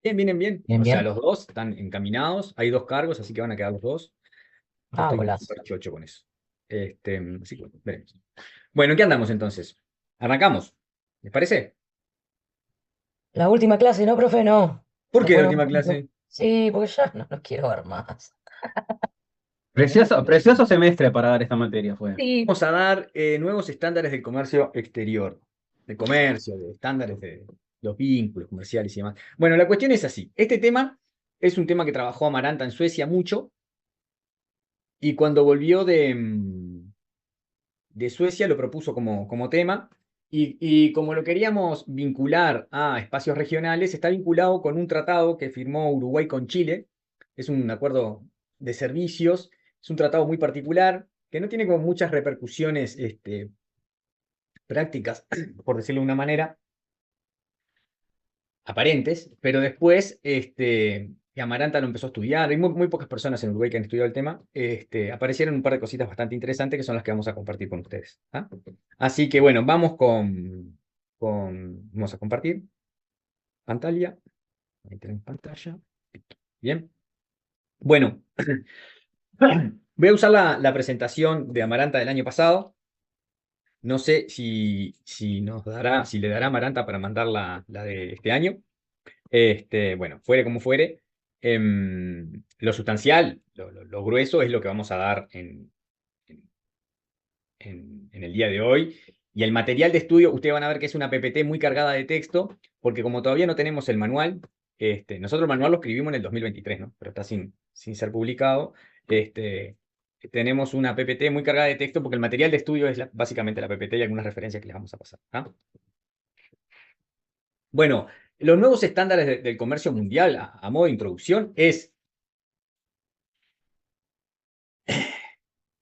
Bien, vienen bien. Bien, O sea, bien. los dos están encaminados. Hay dos cargos, así que van a quedar los dos. Yo Ah, estoy golazo. súper chocho con eso. Así que bueno, veremos. Bueno, ¿en qué andamos entonces? Arrancamos. ¿Les parece? La última clase, ¿no, profe? No. ¿Por qué Después la no. última clase? Sí, porque ya no quiero ver más. Precioso, precioso semestre para dar esta materia fue. Sí. Vamos a dar nuevos estándares del comercio exterior. De comercio, de estándares de los vínculos comerciales y demás. Bueno, la cuestión es así. Este tema es un tema que trabajó Amaranta en Suecia mucho y cuando volvió de Suecia lo propuso como tema y como lo queríamos vincular a espacios regionales, está vinculado con un tratado que firmó Uruguay con Chile. Es un acuerdo de servicios, es un tratado muy particular que no tiene como muchas repercusiones prácticas, por decirlo de una manera, aparentes, pero después Amaranta lo empezó a estudiar, hay muy pocas personas en Uruguay que han estudiado el tema, aparecieron un par de cositas bastante interesantes que son las que vamos a compartir con ustedes. ¿Ah? Así que bueno, vamos vamos a compartir pantalla, ahí tenemos pantalla, bien. Bueno, voy a usar la presentación de Amaranta del año pasado, no sé si le dará Amaranta para mandar la de este año. Bueno, fuere como fuere, lo sustancial, lo grueso es lo que vamos a dar en, en el día de hoy. Y el material de estudio, ustedes van a ver que es una PPT muy cargada de texto, porque como todavía no tenemos el manual, nosotros el manual lo escribimos en el 2023, ¿no? Pero está sin ser publicado. Este, tenemos una PPT muy cargada de texto porque el material de estudio es básicamente la PPT y algunas referencias que les vamos a pasar. ¿Ah? Bueno, los nuevos estándares del comercio mundial, a modo de introducción, es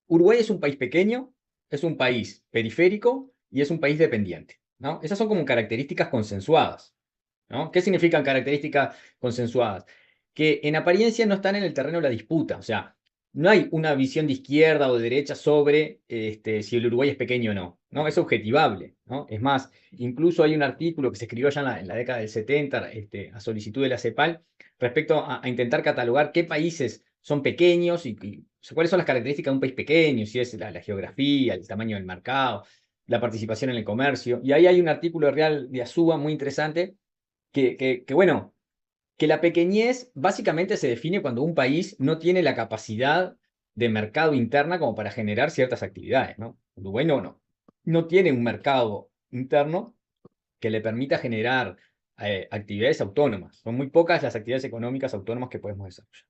Uruguay es un país pequeño, es un país periférico y es un país dependiente, ¿no? Esas son como características consensuadas, ¿no? ¿Qué significan características consensuadas? Que en apariencia no están en el terreno de la disputa, o sea, no hay una visión de izquierda o de derecha sobre si el Uruguay es pequeño o no, ¿no? Es objetivable, ¿no? Es más, incluso hay un artículo que se escribió ya en la década del 70, a solicitud de la CEPAL, respecto a intentar catalogar qué países son pequeños y o sea, cuáles son las características de un país pequeño, si es la geografía, el tamaño del mercado, la participación en el comercio. Y ahí hay un artículo real de Azúa muy interesante bueno, que la pequeñez básicamente se define cuando un país no tiene la capacidad de mercado interna como para generar ciertas actividades, ¿no? Uruguay no tiene un mercado interno que le permita generar actividades autónomas. Son muy pocas las actividades económicas autónomas que podemos desarrollar.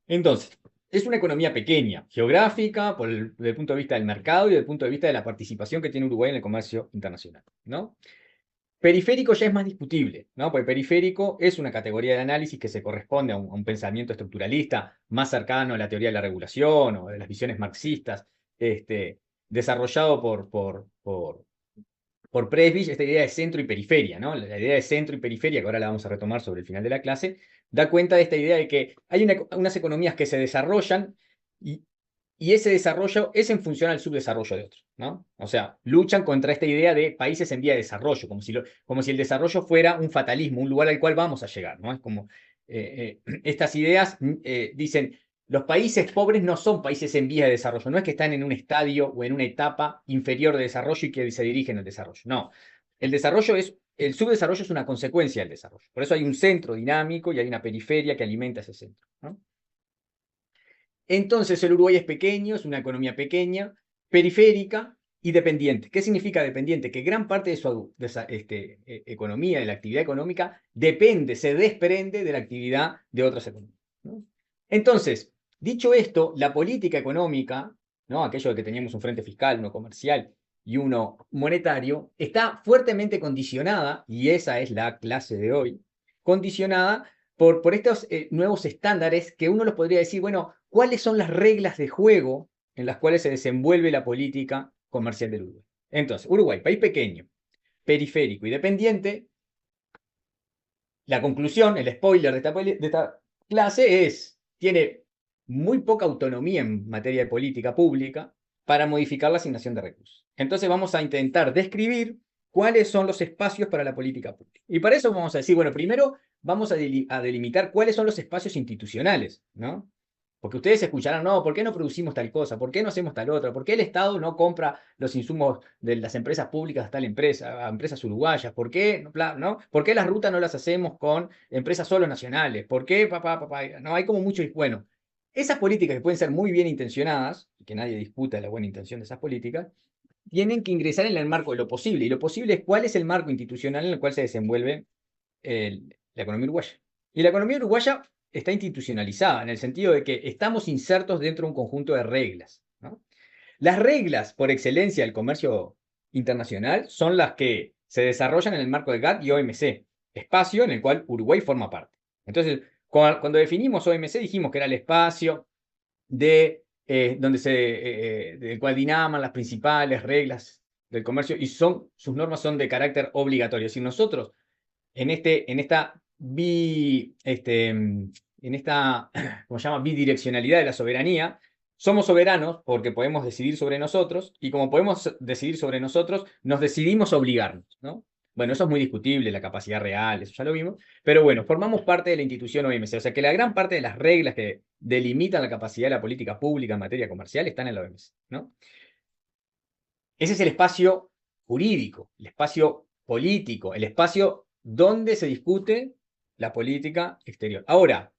Entonces, es una economía pequeña, geográfica, desde el punto de vista del mercado y desde el punto de vista de la participación que tiene Uruguay en el comercio internacional, ¿no? Periférico ya es más discutible, ¿no? Porque periférico es una categoría de análisis que se corresponde a un pensamiento estructuralista más cercano a la teoría de la regulación o de las visiones marxistas, desarrollado por Presbych, esta idea de centro y periferia, ¿no? La idea de centro y periferia, que ahora la vamos a retomar sobre el final de la clase, da cuenta de esta idea de que hay unas economías que se desarrollan y, y ese desarrollo es en función al subdesarrollo de otros, ¿no? O sea, luchan contra esta idea de países en vía de desarrollo, como si el desarrollo fuera un fatalismo, un lugar al cual vamos a llegar, ¿no? Es como estas ideas dicen, los países pobres no son países en vía de desarrollo, no es que están en un estadio o en una etapa inferior de desarrollo y que se dirigen al desarrollo, no. El subdesarrollo es una consecuencia del desarrollo. Por eso hay un centro dinámico y hay una periferia que alimenta ese centro, ¿no? Entonces el Uruguay es pequeño, es una economía pequeña, periférica y dependiente. ¿Qué significa dependiente? Que gran parte de su economía, de la actividad económica, se desprende de la actividad de otras economías, ¿no? Entonces, dicho esto, la política económica, ¿no? Aquello de que teníamos un frente fiscal, uno comercial y uno monetario, está fuertemente condicionada, y esa es la clase de hoy, condicionada por estos nuevos estándares que uno los podría decir, bueno, ¿cuáles son las reglas de juego en las cuales se desenvuelve la política comercial del Uruguay? Entonces, Uruguay, país pequeño, periférico y dependiente, la conclusión, el spoiler de esta clase es, tiene muy poca autonomía en materia de política pública para modificar la asignación de recursos. Entonces vamos a intentar describir cuáles son los espacios para la política pública. Y para eso vamos a decir, bueno, primero vamos a delimitar cuáles son los espacios institucionales, ¿no? Porque ustedes escucharán, no, ¿por qué no producimos tal cosa? ¿Por qué no hacemos tal otra? ¿Por qué el Estado no compra los insumos de las empresas públicas a tal empresa, a empresas uruguayas? ¿Por qué, no? ¿Por qué las rutas no las hacemos con empresas solo nacionales? ¿Por qué, papá? No, hay como mucho, bueno, esas políticas que pueden ser muy bien intencionadas, y que nadie disputa la buena intención de esas políticas, tienen que ingresar en el marco de lo posible. Y lo posible es cuál es el marco institucional en el cual se desenvuelve la economía uruguaya. Y la economía uruguaya está institucionalizada en el sentido de que estamos insertos dentro de un conjunto de reglas, ¿no? Las reglas por excelencia del comercio internacional son las que se desarrollan en el marco de GATT y OMC, espacio en el cual Uruguay forma parte. Entonces, cuando definimos OMC dijimos que era el espacio del cual dinaman las principales reglas del comercio y sus normas son de carácter obligatorio. Si nosotros en esta ¿cómo se llama? Bidireccionalidad de la soberanía, somos soberanos porque podemos decidir sobre nosotros, y como podemos decidir sobre nosotros, nos decidimos obligarnos, ¿no? Bueno, eso es muy discutible, la capacidad real, eso ya lo vimos, pero bueno, formamos parte de la institución OMC, o sea que la gran parte de las reglas que delimitan la capacidad de la política pública en materia comercial están en la OMC, ¿no? Ese es el espacio jurídico, el espacio político, el espacio donde se discute la política exterior. Ahora,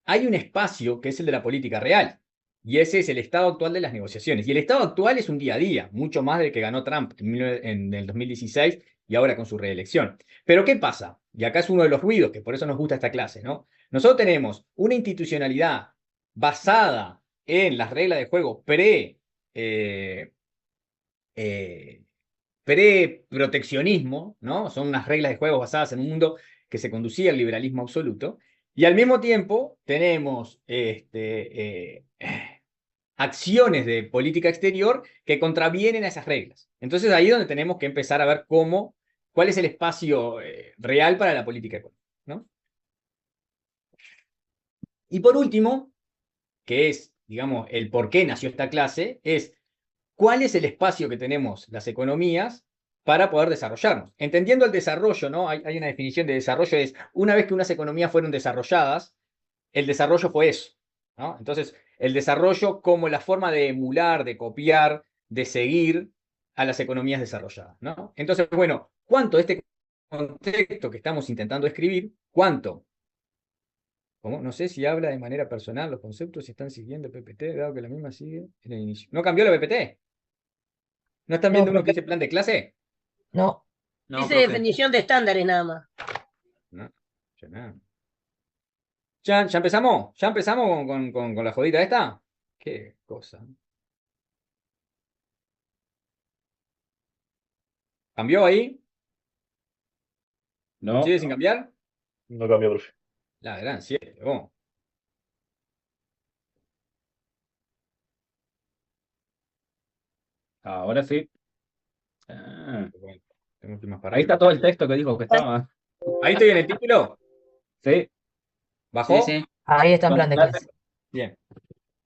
hay un espacio que es el de la política real, y ese es el estado actual de las negociaciones. Y el estado actual es un día a día, mucho más del que ganó Trump en el 2016 y ahora con su reelección. Pero ¿qué pasa? Y acá es uno de los ruidos, que por eso nos gusta esta clase, ¿no? Nosotros tenemos una institucionalidad basada en las reglas de juego pre-proteccionismo, ¿no? Son unas reglas de juego basadas en un mundo que se conducía al liberalismo absoluto, y al mismo tiempo tenemos acciones de política exterior que contravienen a esas reglas. Entonces ahí es donde tenemos que empezar a ver cuál es el espacio real para la política económica, ¿no? Y por último, que es, digamos, el por qué nació esta clase, es cuál es el espacio que tenemos las economías para poder desarrollarnos. Entendiendo el desarrollo, ¿no? Hay una definición de desarrollo, es una vez que unas economías fueron desarrolladas, el desarrollo fue eso, ¿no? Entonces, el desarrollo como la forma de emular, de copiar, de seguir a las economías desarrolladas, ¿no? Entonces, bueno, ¿cuánto de este contexto que estamos intentando escribir, cuánto? ¿Cómo? No sé si habla de manera personal los conceptos, si están siguiendo el PPT, dado que la misma sigue en el inicio. ¿No cambió la PPT? ¿No están No, viendo uno que profe, dice plan de clase? no. No, Dice profe. definición de estándares nada más. No, ya nada. ¿Ya empezamos? ¿Ya empezamos con la jodita esta? Qué cosa. ¿Cambió ahí? No. ¿Sigue sin cambiar? No cambió, profe. La gran siete. Oh. Ahora sí. Ah, Bueno, tengo que ir más para ahí está arriba. todo el texto que dijo que estaba. Ahí estoy en el título. Sí, sí, ¿Bajó? sí. Ahí está en plan de clase. Bien.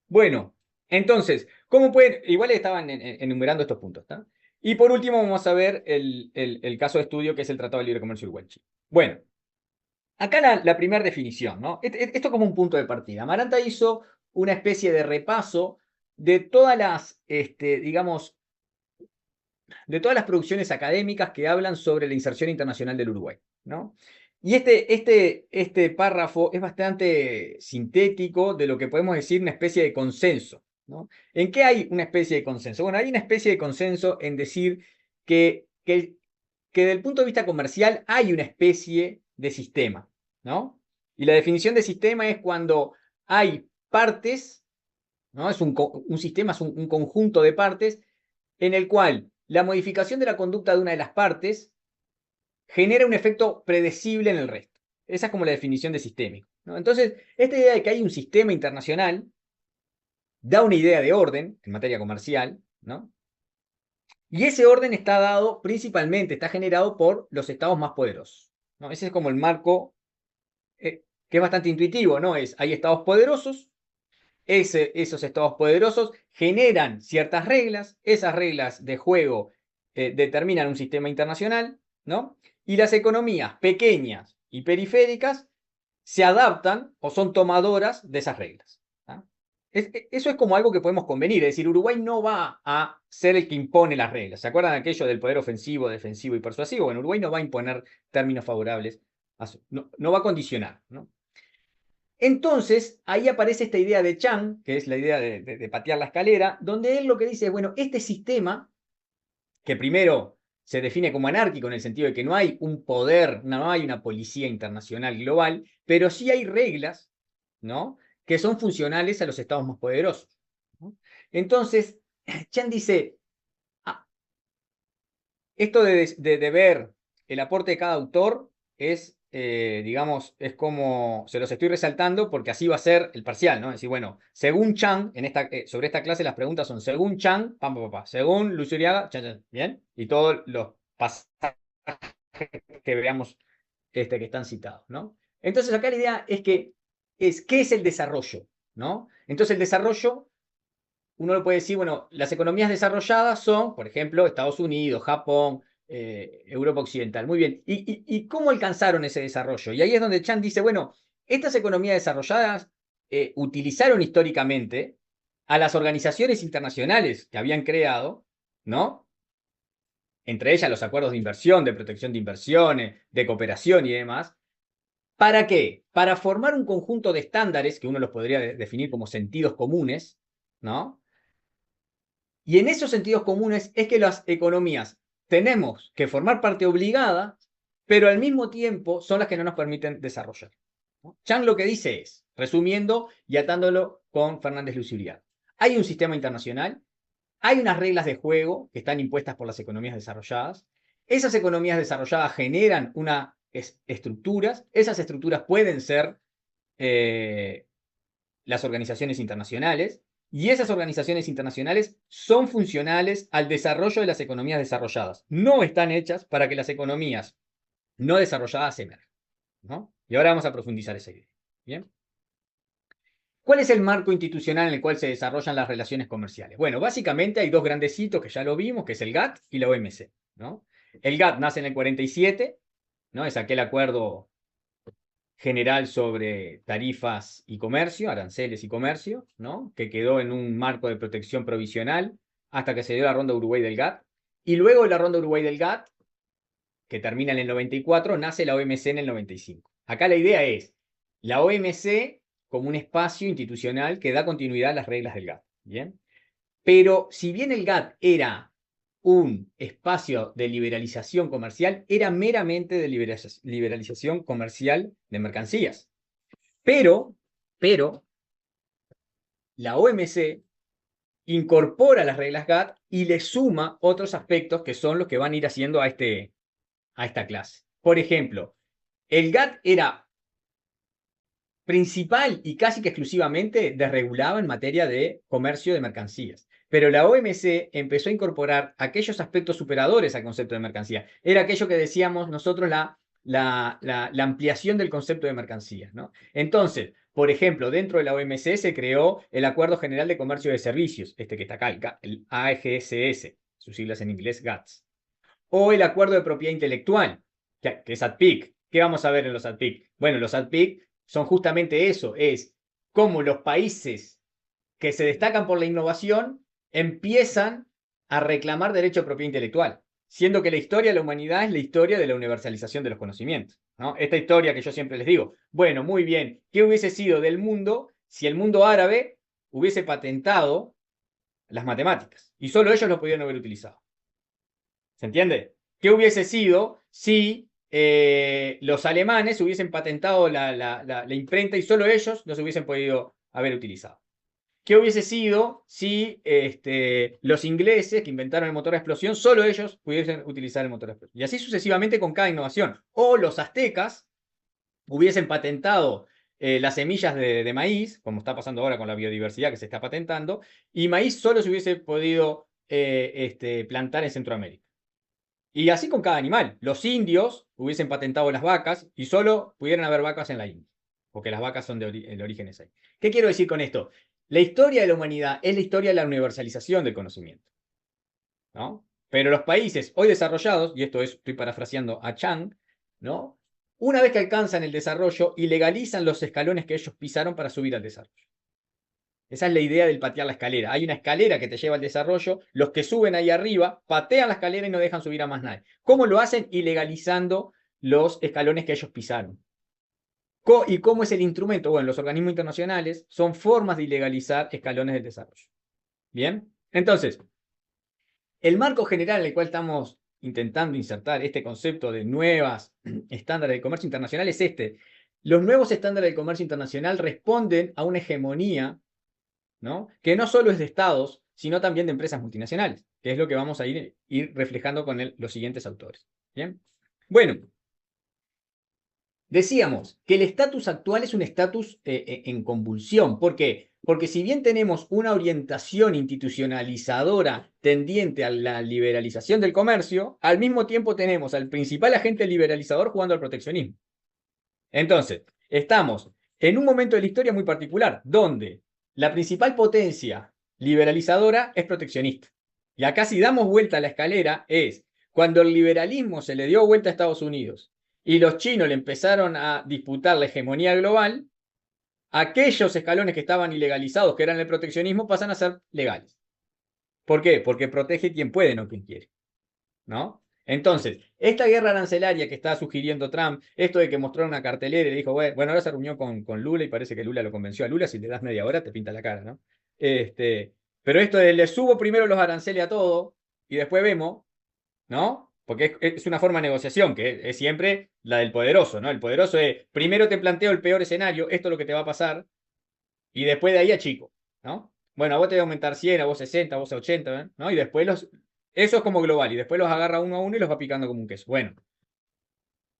Bueno, entonces, ¿cómo pueden? Igual estaban enumerando estos puntos, ¿está? Y por último vamos a ver el caso de estudio que es el Tratado de Libre Comercio Uruguay-Chile. Bueno, acá la primera definición, ¿no? Esto como un punto de partida. Amaranta hizo una especie de repaso de todas las, digamos, de todas las producciones académicas que hablan sobre la inserción internacional del Uruguay, ¿no? Y este párrafo es bastante sintético de lo que podemos decir una especie de consenso, ¿no? ¿En qué hay una especie de consenso? Bueno, hay una especie de consenso en decir que desde el punto de vista comercial hay una especie de sistema, ¿no? Y la definición de sistema es cuando hay partes, ¿no? Es un sistema, es un conjunto de partes en el cual la modificación de la conducta de una de las partes genera un efecto predecible en el resto. Esa es como la definición de sistémico, ¿no? Entonces, esta idea de que hay un sistema internacional da una idea de orden en materia comercial, ¿no? Y ese orden está dado principalmente, está generado por los estados más poderosos, ¿no? Ese es como el marco que es bastante intuitivo, ¿no? Hay estados poderosos, esos estados poderosos generan ciertas reglas, esas reglas de juego determinan un sistema internacional, ¿no? Y las economías pequeñas y periféricas se adaptan o son tomadoras de esas reglas. ¿Ah? Eso es como algo que podemos convenir, es decir, Uruguay no va a ser el que impone las reglas. ¿Se acuerdan de aquello del poder ofensivo, defensivo y persuasivo? Bueno, Uruguay no va a imponer términos favorables, no va a condicionar, ¿no? Entonces, ahí aparece esta idea de Chang, que es la idea de patear la escalera, donde él lo que dice es, bueno, este sistema, que primero se define como anárquico en el sentido de que no hay un poder, no hay una policía internacional global, pero sí hay reglas, ¿no?, que son funcionales a los estados más poderosos, ¿no? Entonces, Chang dice, ah, esto de ver el aporte de cada autor es, digamos, es como, se los estoy resaltando porque así va a ser el parcial, ¿no? Es decir, bueno, según Chang, sobre esta clase las preguntas son, según Chang, pam, pam, pam, según Lucio Uriaga, chan, chan, ¿bien? Y todos los pasajes que veamos que están citados, ¿no? Entonces acá la idea es que, ¿qué es el desarrollo? ¿No? Entonces el desarrollo, uno lo puede decir, bueno, las economías desarrolladas son, por ejemplo, Estados Unidos, Japón, Europa Occidental. Muy bien. ¿Y cómo alcanzaron ese desarrollo? Y ahí es donde Chan dice, bueno, estas economías desarrolladas utilizaron históricamente a las organizaciones internacionales que habían creado, ¿no? Entre ellas los acuerdos de inversión, de protección de inversiones, de cooperación y demás. ¿Para qué? Para formar un conjunto de estándares, que uno los podría definir como sentidos comunes, ¿no? Y en esos sentidos comunes es que las economías tenemos que formar parte obligada, pero al mismo tiempo son las que no nos permiten desarrollar, ¿no? Chang lo que dice es, resumiendo y atándolo con Fernández Luciliano, hay un sistema internacional, hay unas reglas de juego que están impuestas por las economías desarrolladas, esas economías desarrolladas generan unas estructuras, esas estructuras pueden ser las organizaciones internacionales, y esas organizaciones internacionales son funcionales al desarrollo de las economías desarrolladas. No están hechas para que las economías no desarrolladas emerjan, ¿no? Y ahora vamos a profundizar esa idea. ¿Bien? ¿Cuál es el marco institucional en el cual se desarrollan las relaciones comerciales? Bueno, básicamente hay dos grandes hitos que ya lo vimos, que es el GATT y la OMC, ¿no? El GATT nace en el 47, ¿no? Es aquel acuerdo general sobre tarifas y comercio, aranceles y comercio, ¿no?, que quedó en un marco de protección provisional hasta que se dio la ronda Uruguay del GATT. Y luego de la ronda Uruguay del GATT, que termina en el 94, nace la OMC en el 95. Acá la idea es la OMC como un espacio institucional que da continuidad a las reglas del GATT. ¿Bien? Pero si bien el GATT era un espacio de liberalización comercial, era meramente de liberalización comercial de mercancías. Pero la OMC incorpora las reglas GATT y le suma otros aspectos que son los que van a ir haciendo a esta clase. Por ejemplo, el GATT era principal y casi que exclusivamente desregulaba en materia de comercio de mercancías. Pero la OMC empezó a incorporar aquellos aspectos superadores al concepto de mercancía. Era aquello que decíamos nosotros la ampliación del concepto de mercancías, ¿no? Entonces, por ejemplo, dentro de la OMC se creó el Acuerdo General de Comercio de Servicios, este que está acá, el AGSS, sus siglas en inglés GATS. O el Acuerdo de Propiedad Intelectual, que es ADPIC. ¿Qué vamos a ver en los ADPIC? Bueno, los ADPIC son justamente eso, es cómo los países que se destacan por la innovación empiezan a reclamar derecho de propiedad intelectual, siendo que la historia de la humanidad es la historia de la universalización de los conocimientos, ¿no? Esta historia que yo siempre les digo, bueno, muy bien, ¿qué hubiese sido del mundo si el mundo árabe hubiese patentado las matemáticas? Y solo ellos lo pudieron haber utilizado. ¿Se entiende? ¿Qué hubiese sido si los alemanes hubiesen patentado la imprenta y solo ellos los hubiesen podido haber utilizado? ¿Qué hubiese sido si los ingleses que inventaron el motor a explosión, solo ellos pudiesen utilizar el motor a explosión? Y así sucesivamente con cada innovación. O los aztecas hubiesen patentado las semillas de maíz, como está pasando ahora con la biodiversidad que se está patentando, y maíz solo se hubiese podido plantar en Centroamérica. Y así con cada animal. Los indios hubiesen patentado las vacas y solo pudieran haber vacas en la India, porque las vacas son el origen es ahí. ¿Qué quiero decir con esto? La historia de la humanidad es la historia de la universalización del conocimiento, ¿no? Pero los países hoy desarrollados, y esto estoy parafraseando a Chang, ¿no?, una vez que alcanzan el desarrollo, ilegalizan los escalones que ellos pisaron para subir al desarrollo. Esa es la idea del patear la escalera. Hay una escalera que te lleva al desarrollo, los que suben ahí arriba patean la escalera y no dejan subir a más nadie. ¿Cómo lo hacen? Ilegalizando los escalones que ellos pisaron. ¿Y cómo es el instrumento? Bueno, los organismos internacionales son formas de ilegalizar escalones del desarrollo. ¿Bien? Entonces, el marco general en el cual estamos intentando insertar este concepto de nuevas estándares de comercio internacional es este. Los nuevos estándares de comercio internacional responden a una hegemonía, ¿no? Que no solo es de estados, sino también de empresas multinacionales, que es lo que vamos a ir reflejando con los siguientes autores. ¿Bien? Bueno, decíamos que el estatus actual es un estatus en convulsión. ¿Por qué? Porque si bien tenemos una orientación institucionalizadora tendiente a la liberalización del comercio, al mismo tiempo tenemos al principal agente liberalizador jugando al proteccionismo. Entonces, estamos en un momento de la historia muy particular, donde la principal potencia liberalizadora es proteccionista. Y acá si damos vuelta a la escalera es cuando el liberalismo se le dio vuelta a Estados Unidos y los chinos le empezaron a disputar la hegemonía global, aquellos escalones que estaban ilegalizados, que eran el proteccionismo, pasan a ser legales. ¿Por qué? Porque protege quien puede, no quien quiere. ¿No? Entonces, esta guerra arancelaria que está sugiriendo Trump, esto de que mostró una cartelera y le dijo, bueno, ahora se reunió con Lula y parece que Lula lo convenció a Lula, si le das media hora te pinta la cara, ¿no? Pero esto de le subo primero los aranceles a todo y después vemos, ¿no? Porque es una forma de negociación, que es siempre la del poderoso, ¿no? El poderoso es, primero te planteo el peor escenario, esto es lo que te va a pasar, y después de ahí a chico, ¿no? Bueno, a vos te voy a aumentar 100, a vos 60, a vos 80, ¿no? Y después eso es como global, y después los agarra uno a uno y los va picando como un queso. Bueno,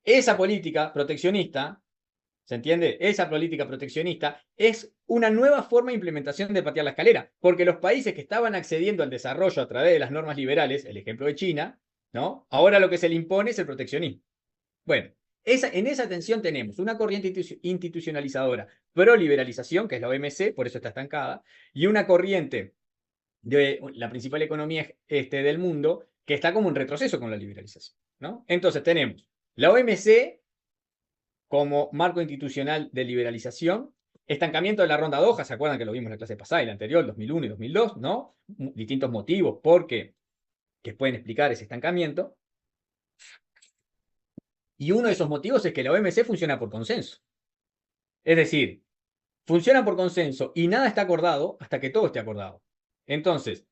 esa política proteccionista, ¿se entiende? Esa política proteccionista es una nueva forma de implementación de patear la escalera, porque los países que estaban accediendo al desarrollo a través de las normas liberales, el ejemplo de China, ¿no? Ahora lo que se le impone es el proteccionismo. Bueno, en esa tensión tenemos una corriente institucionalizadora pro-liberalización, que es la OMC, por eso está estancada, y una corriente de la principal economía del mundo que está como en retroceso con la liberalización, ¿no? Entonces tenemos la OMC como marco institucional de liberalización, estancamiento de la ronda Doha, ¿se acuerdan que lo vimos en la clase pasada y la anterior, 2001 y 2002, ¿no? Distintos motivos que pueden explicar ese estancamiento. Y uno de esos motivos es que la OMC funciona por consenso. Es decir, funciona por consenso y nada está acordado hasta que todo esté acordado. Entonces,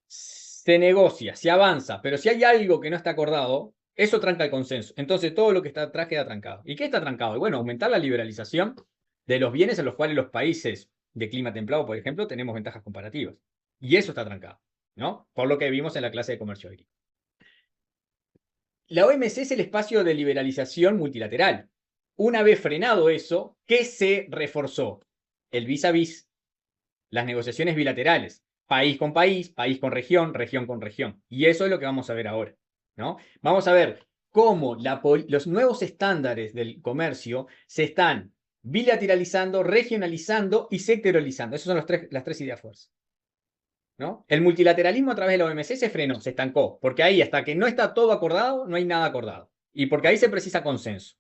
se negocia, se avanza, pero si hay algo que no está acordado, eso tranca el consenso. Entonces, todo lo que está atrás queda trancado. ¿Y qué está trancado? Y bueno, aumentar la liberalización de los bienes en los cuales los países de clima templado, por ejemplo, tenemos ventajas comparativas. Y eso está trancado, ¿no? Por lo que vimos en la clase de comercio agrícola. La OMC es el espacio de liberalización multilateral. Una vez frenado eso, ¿qué se reforzó? El vis a vis, las negociaciones bilaterales, país con país, país con región, región con región. Y eso es lo que vamos a ver ahora, ¿no? Vamos a ver cómo los nuevos estándares del comercio se están bilateralizando, regionalizando y sectorializando. Esas son las tres ideas fuerzas, ¿no? El multilateralismo a través de la OMC se frenó, se estancó, porque ahí hasta que no está todo acordado, no hay nada acordado. Y porque ahí se precisa consenso.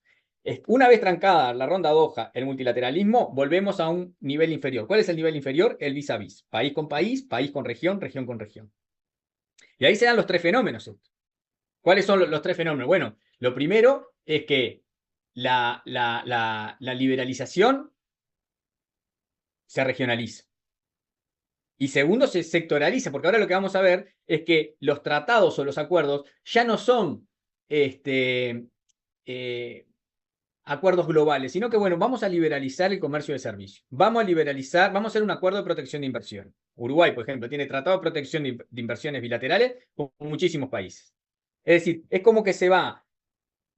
Una vez trancada la ronda Doha, el multilateralismo, volvemos a un nivel inferior. ¿Cuál es el nivel inferior? El vis a vis. País con país, país con región, región con región. Y ahí se dan los tres fenómenos. ¿Cuáles son los tres fenómenos? Bueno, lo primero es que la liberalización se regionaliza. Y segundo, se sectoraliza, porque ahora lo que vamos a ver es que los tratados o los acuerdos ya no son acuerdos globales, sino que, bueno, vamos a liberalizar el comercio de servicios. Vamos a hacer un acuerdo de protección de inversión. Uruguay, por ejemplo, tiene tratado de protección de inversiones bilaterales con muchísimos países. Es decir, es como que se va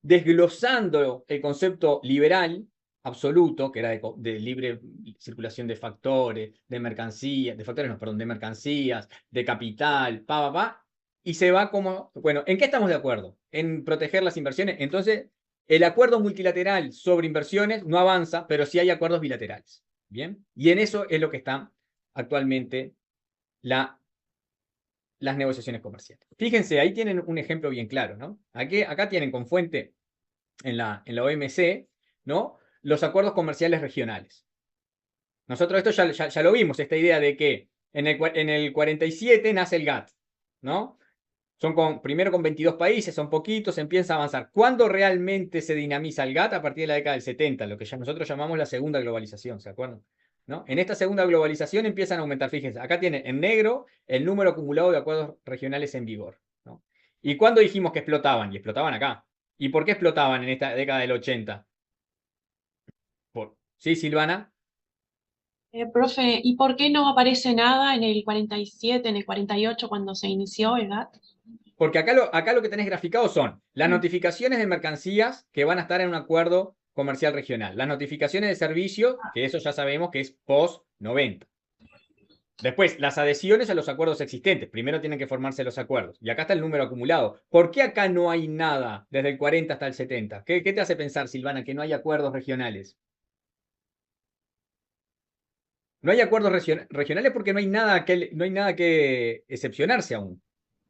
desglosando el concepto liberal absoluto, que era de libre circulación de factores, de mercancías, de mercancías, de capital, y se va como, bueno, ¿en qué estamos de acuerdo? En proteger las inversiones. Entonces, el acuerdo multilateral sobre inversiones no avanza, pero sí hay acuerdos bilaterales. ¿Bien? Y en eso es lo que están actualmente las negociaciones comerciales. Fíjense, ahí tienen un ejemplo bien claro, ¿no? Acá tienen con fuente en la OMC, ¿no? Los acuerdos comerciales regionales. Nosotros esto ya lo vimos, esta idea de que en el 47 nace el GATT, ¿no? Primero con 22 países, son poquitos, se empieza a avanzar. ¿Cuándo realmente se dinamiza el GATT? A partir de la década del 70, lo que ya nosotros llamamos la segunda globalización, ¿se acuerdan? ¿No? En esta segunda globalización empiezan a aumentar, fíjense, acá tiene en negro el número acumulado de acuerdos regionales en vigor, ¿no? ¿Y cuándo dijimos que explotaban? Y explotaban acá. ¿Y por qué explotaban en esta década del 80? ¿Sí, Silvana? Profe, ¿y por qué no aparece nada en el 47, en el 48, cuando se inició el GATT? Porque acá lo que tenés graficado son las notificaciones de mercancías que van a estar en un acuerdo comercial regional, las notificaciones de servicio, que eso ya sabemos que es post 90. Después, las adhesiones a los acuerdos existentes. Primero tienen que formarse los acuerdos. Y acá está el número acumulado. ¿Por qué acá no hay nada desde el 40 hasta el 70? ¿Qué te hace pensar, Silvana, que no hay acuerdos regionales? No hay acuerdos regionales porque no hay nada que excepcionarse aún.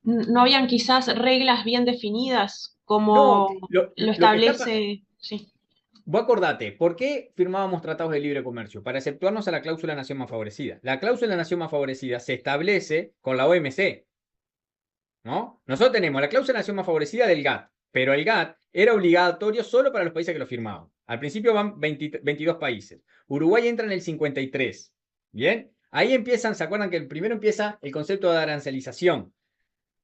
¿No habían quizás reglas bien definidas No, como lo lo que está establece? Sí. Vos acordate, ¿por qué firmábamos tratados de libre comercio? Para exceptuarnos a la cláusula de nación más favorecida. La cláusula de nación más favorecida se establece con la OMC, ¿no? Nosotros tenemos la cláusula de nación más favorecida del GATT, pero el GATT era obligatorio solo para los países que lo firmaban. Al principio van 22 países. Uruguay entra en el 53. ¿Bien? Ahí empiezan, ¿se acuerdan que el primero empieza el concepto de arancelización?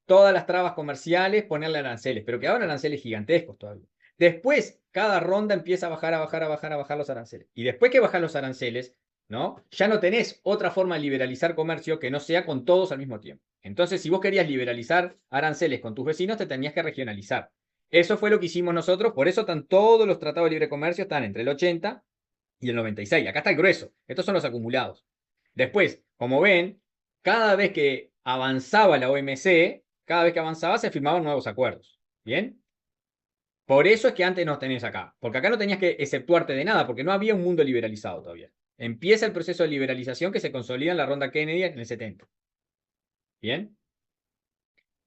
Todas las trabas comerciales, ponerle aranceles, pero quedaban aranceles gigantescos todavía. Después, cada ronda empieza a bajar los aranceles. Y después que bajan los aranceles, ¿no? Ya no tenés otra forma de liberalizar comercio que no sea con todos al mismo tiempo. Entonces, si vos querías liberalizar aranceles con tus vecinos, te tenías que regionalizar. Eso fue lo que hicimos nosotros, por eso están todos los tratados de libre comercio, están entre el 80 y el 96. Acá está el grueso. Estos son los acumulados. Después, como ven, cada vez que avanzaba la OMC, cada vez que avanzaba se firmaban nuevos acuerdos. ¿Bien? Por eso es que antes no tenés acá. Porque acá no tenías que exceptuarte de nada, porque no había un mundo liberalizado todavía. Empieza el proceso de liberalización que se consolida en la ronda Kennedy en el 70. ¿Bien?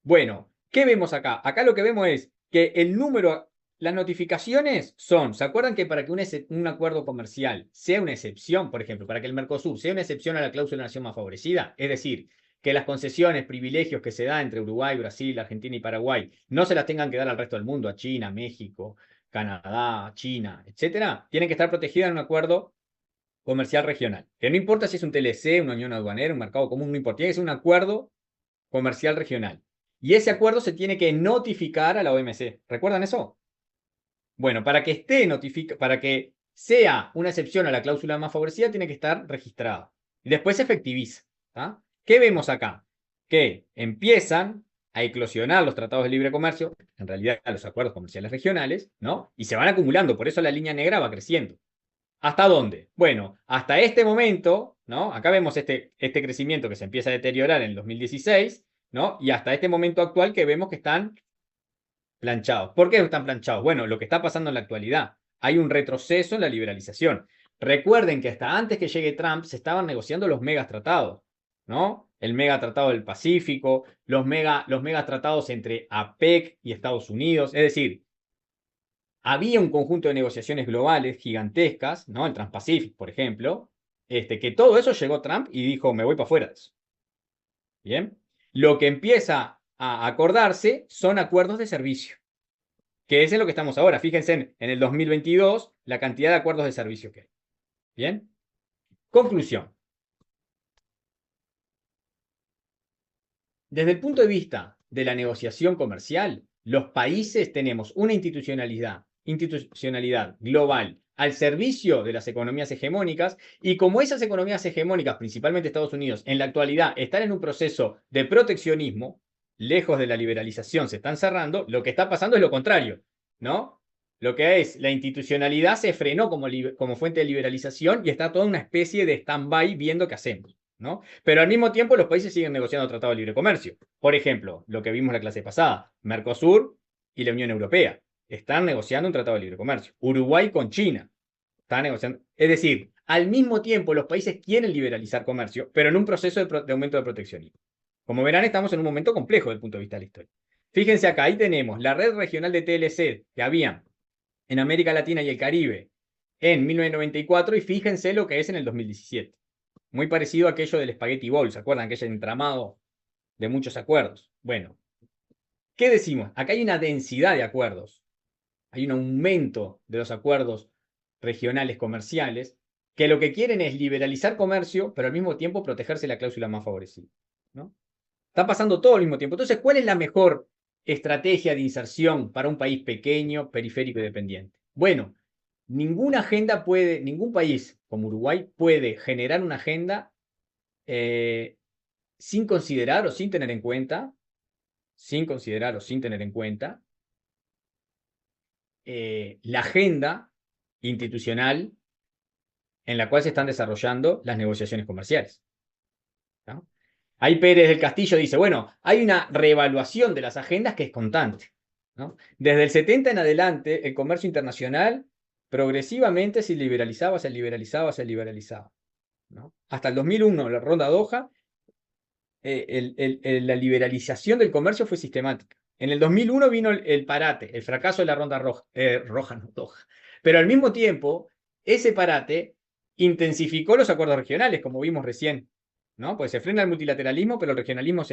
Bueno, ¿qué vemos acá? Acá lo que vemos es que el número, las notificaciones son, ¿se acuerdan que para que un acuerdo comercial sea una excepción, por ejemplo, para que el Mercosur sea una excepción a la cláusula de nación más favorecida, es decir, que las concesiones, privilegios que se dan entre Uruguay, Brasil, Argentina y Paraguay no se las tengan que dar al resto del mundo, a China, México, Canadá, China, etcétera, tienen que estar protegidas en un acuerdo comercial regional. Que no importa si es un TLC, una unión aduanera, un mercado común, no importa, tiene que ser un acuerdo comercial regional. Y ese acuerdo se tiene que notificar a la OMC. ¿Recuerdan eso? Bueno, para que para que sea una excepción a la cláusula más favorecida, tiene que estar registrado. Y después se efectiviza. ¿Tá? ¿Qué vemos acá? Que empiezan a eclosionar los tratados de libre comercio, en realidad los acuerdos comerciales regionales, ¿no? Y se van acumulando, por eso la línea negra va creciendo. ¿Hasta dónde? Bueno, hasta este momento, ¿no? Acá vemos este crecimiento que se empieza a deteriorar en el 2016, ¿no? Y hasta este momento actual que vemos que están planchados. ¿Por qué están planchados? Bueno, lo que está pasando en la actualidad. Hay un retroceso en la liberalización. Recuerden que hasta antes que llegue Trump se estaban negociando los megatratados, ¿no? El megatratado del Pacífico, los megatratados entre APEC y Estados Unidos. Es decir, había un conjunto de negociaciones globales gigantescas, ¿no? El Trans-Pacific, por ejemplo, que todo eso llegó Trump y dijo, me voy para afuera de eso. ¿Bien? Lo que empieza a acordarse son acuerdos de servicio, que es en lo que estamos ahora. Fíjense en el 2022 la cantidad de acuerdos de servicio que hay. ¿Bien? Conclusión. Desde el punto de vista de la negociación comercial, los países tenemos una institucionalidad global al servicio de las economías hegemónicas, y como esas economías hegemónicas, principalmente Estados Unidos, en la actualidad están en un proceso de proteccionismo, lejos de la liberalización, se están cerrando, lo que está pasando es lo contrario, ¿no? Lo que es la institucionalidad se frenó como fuente de liberalización y está toda una especie de stand-by viendo qué hacemos, ¿no? Pero al mismo tiempo los países siguen negociando tratados de libre comercio. Por ejemplo, lo que vimos en la clase pasada, Mercosur y la Unión Europea están negociando un tratado de libre comercio. Uruguay con China está negociando. Es decir, al mismo tiempo los países quieren liberalizar comercio, pero en un proceso de aumento de proteccionismo. Como verán, estamos en un momento complejo desde el punto de vista de la historia. Fíjense acá, ahí tenemos la red regional de TLC que había en América Latina y el Caribe en 1994 y fíjense lo que es en el 2017. Muy parecido a aquello del Spaghetti Bowl, ¿se acuerdan? Aquel entramado de muchos acuerdos. Bueno, ¿qué decimos? Acá hay una densidad de acuerdos, hay un aumento de los acuerdos regionales comerciales que lo que quieren es liberalizar comercio, pero al mismo tiempo protegerse la cláusula más favorecida, ¿no? Está pasando todo al mismo tiempo. Entonces, ¿cuál es la mejor estrategia de inserción para un país pequeño, periférico y dependiente? Bueno, ningún país como Uruguay puede generar una agenda sin considerar o sin tener en cuenta, la agenda institucional en la cual se están desarrollando las negociaciones comerciales, ¿no? Ahí Pérez del Castillo dice, bueno, hay una reevaluación de las agendas que es constante, ¿no? Desde el 70 en adelante, el comercio internacional progresivamente se liberalizaba, ¿no? Hasta el 2001, la ronda Doha, la liberalización del comercio fue sistemática. En el 2001 vino el parate, el fracaso de la ronda roja, no Doha. Pero al mismo tiempo, ese parate intensificó los acuerdos regionales, como vimos recién, ¿no? Pues se frena el multilateralismo, pero el regionalismo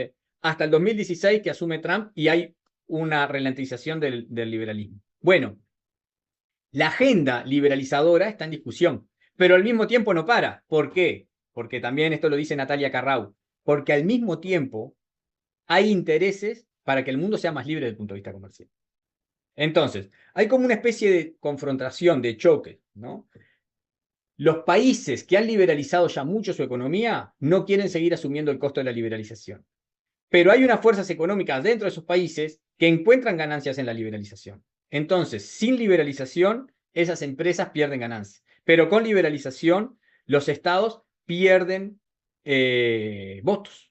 hasta el 2016 que asume Trump y hay una ralentización del liberalismo. Bueno, la agenda liberalizadora está en discusión, pero al mismo tiempo no para. ¿Por qué? Porque también esto lo dice Natalia Carrau, porque al mismo tiempo hay intereses para que el mundo sea más libre desde el punto de vista comercial. Entonces, hay como una especie de confrontación, de choque, ¿no? Los países que han liberalizado ya mucho su economía no quieren seguir asumiendo el costo de la liberalización. Pero hay unas fuerzas económicas dentro de esos países que encuentran ganancias en la liberalización. Entonces, sin liberalización, esas empresas pierden ganancias. Pero con liberalización, los estados pierden votos.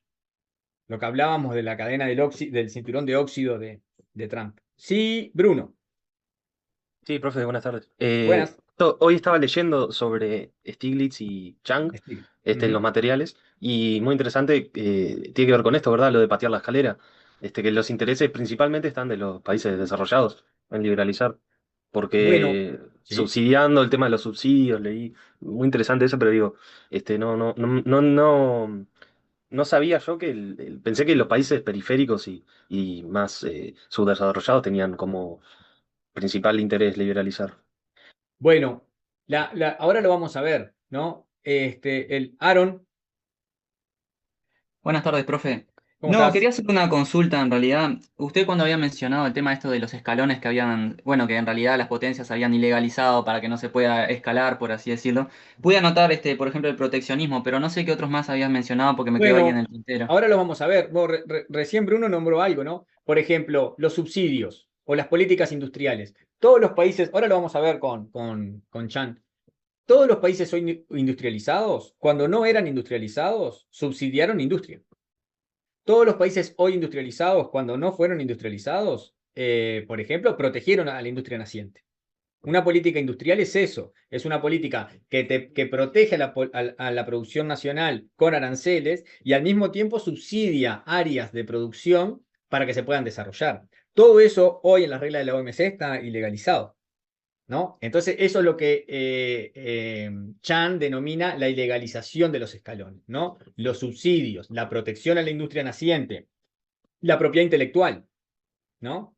Lo que hablábamos de la cadena del cinturón de óxido de Trump. Sí, Bruno. Sí, profe, buenas tardes. Buenas. Hoy estaba leyendo sobre Stiglitz y Chang, en los materiales, y muy interesante, tiene que ver con esto, ¿verdad? Lo de patear la escalera, que los intereses principalmente están de los países desarrollados en liberalizar, Bueno, porque sí. subsidiando el tema de los subsidios, leí, muy interesante eso, pero digo, no sabía yo que pensé que los países periféricos y más subdesarrollados tenían como principal interés liberalizar. Bueno, ahora lo vamos a ver, ¿no? El Aaron, Buenas tardes, profe. ¿cómo No, estás? quería hacer una consulta en realidad. Usted cuando había mencionado el tema esto de los escalones que habían, bueno, que en realidad las potencias habían ilegalizado para que no se pueda escalar, por así decirlo. Pude anotar, por ejemplo, el proteccionismo, pero no sé qué otros más habías mencionado porque me quedó ahí en Bueno, el tintero. ahora lo vamos a ver. Recién Bruno nombró algo, ¿no? Por ejemplo, los subsidios o las políticas industriales. Todos los países, ahora lo vamos a ver con Chan. Todos los países hoy industrializados, cuando no eran industrializados, subsidiaron industria. Todos los países hoy industrializados, cuando no fueron industrializados, por ejemplo, protegieron a la industria naciente. Una política industrial es eso, es una política que protege a la producción nacional con aranceles y al mismo tiempo subsidia áreas de producción para que se puedan desarrollar. Todo eso hoy en las reglas de la OMC está ilegalizado, ¿no? Entonces eso es lo que Chan denomina la ilegalización de los escalones, ¿no? Los subsidios, la protección a la industria naciente, la propiedad intelectual, ¿no?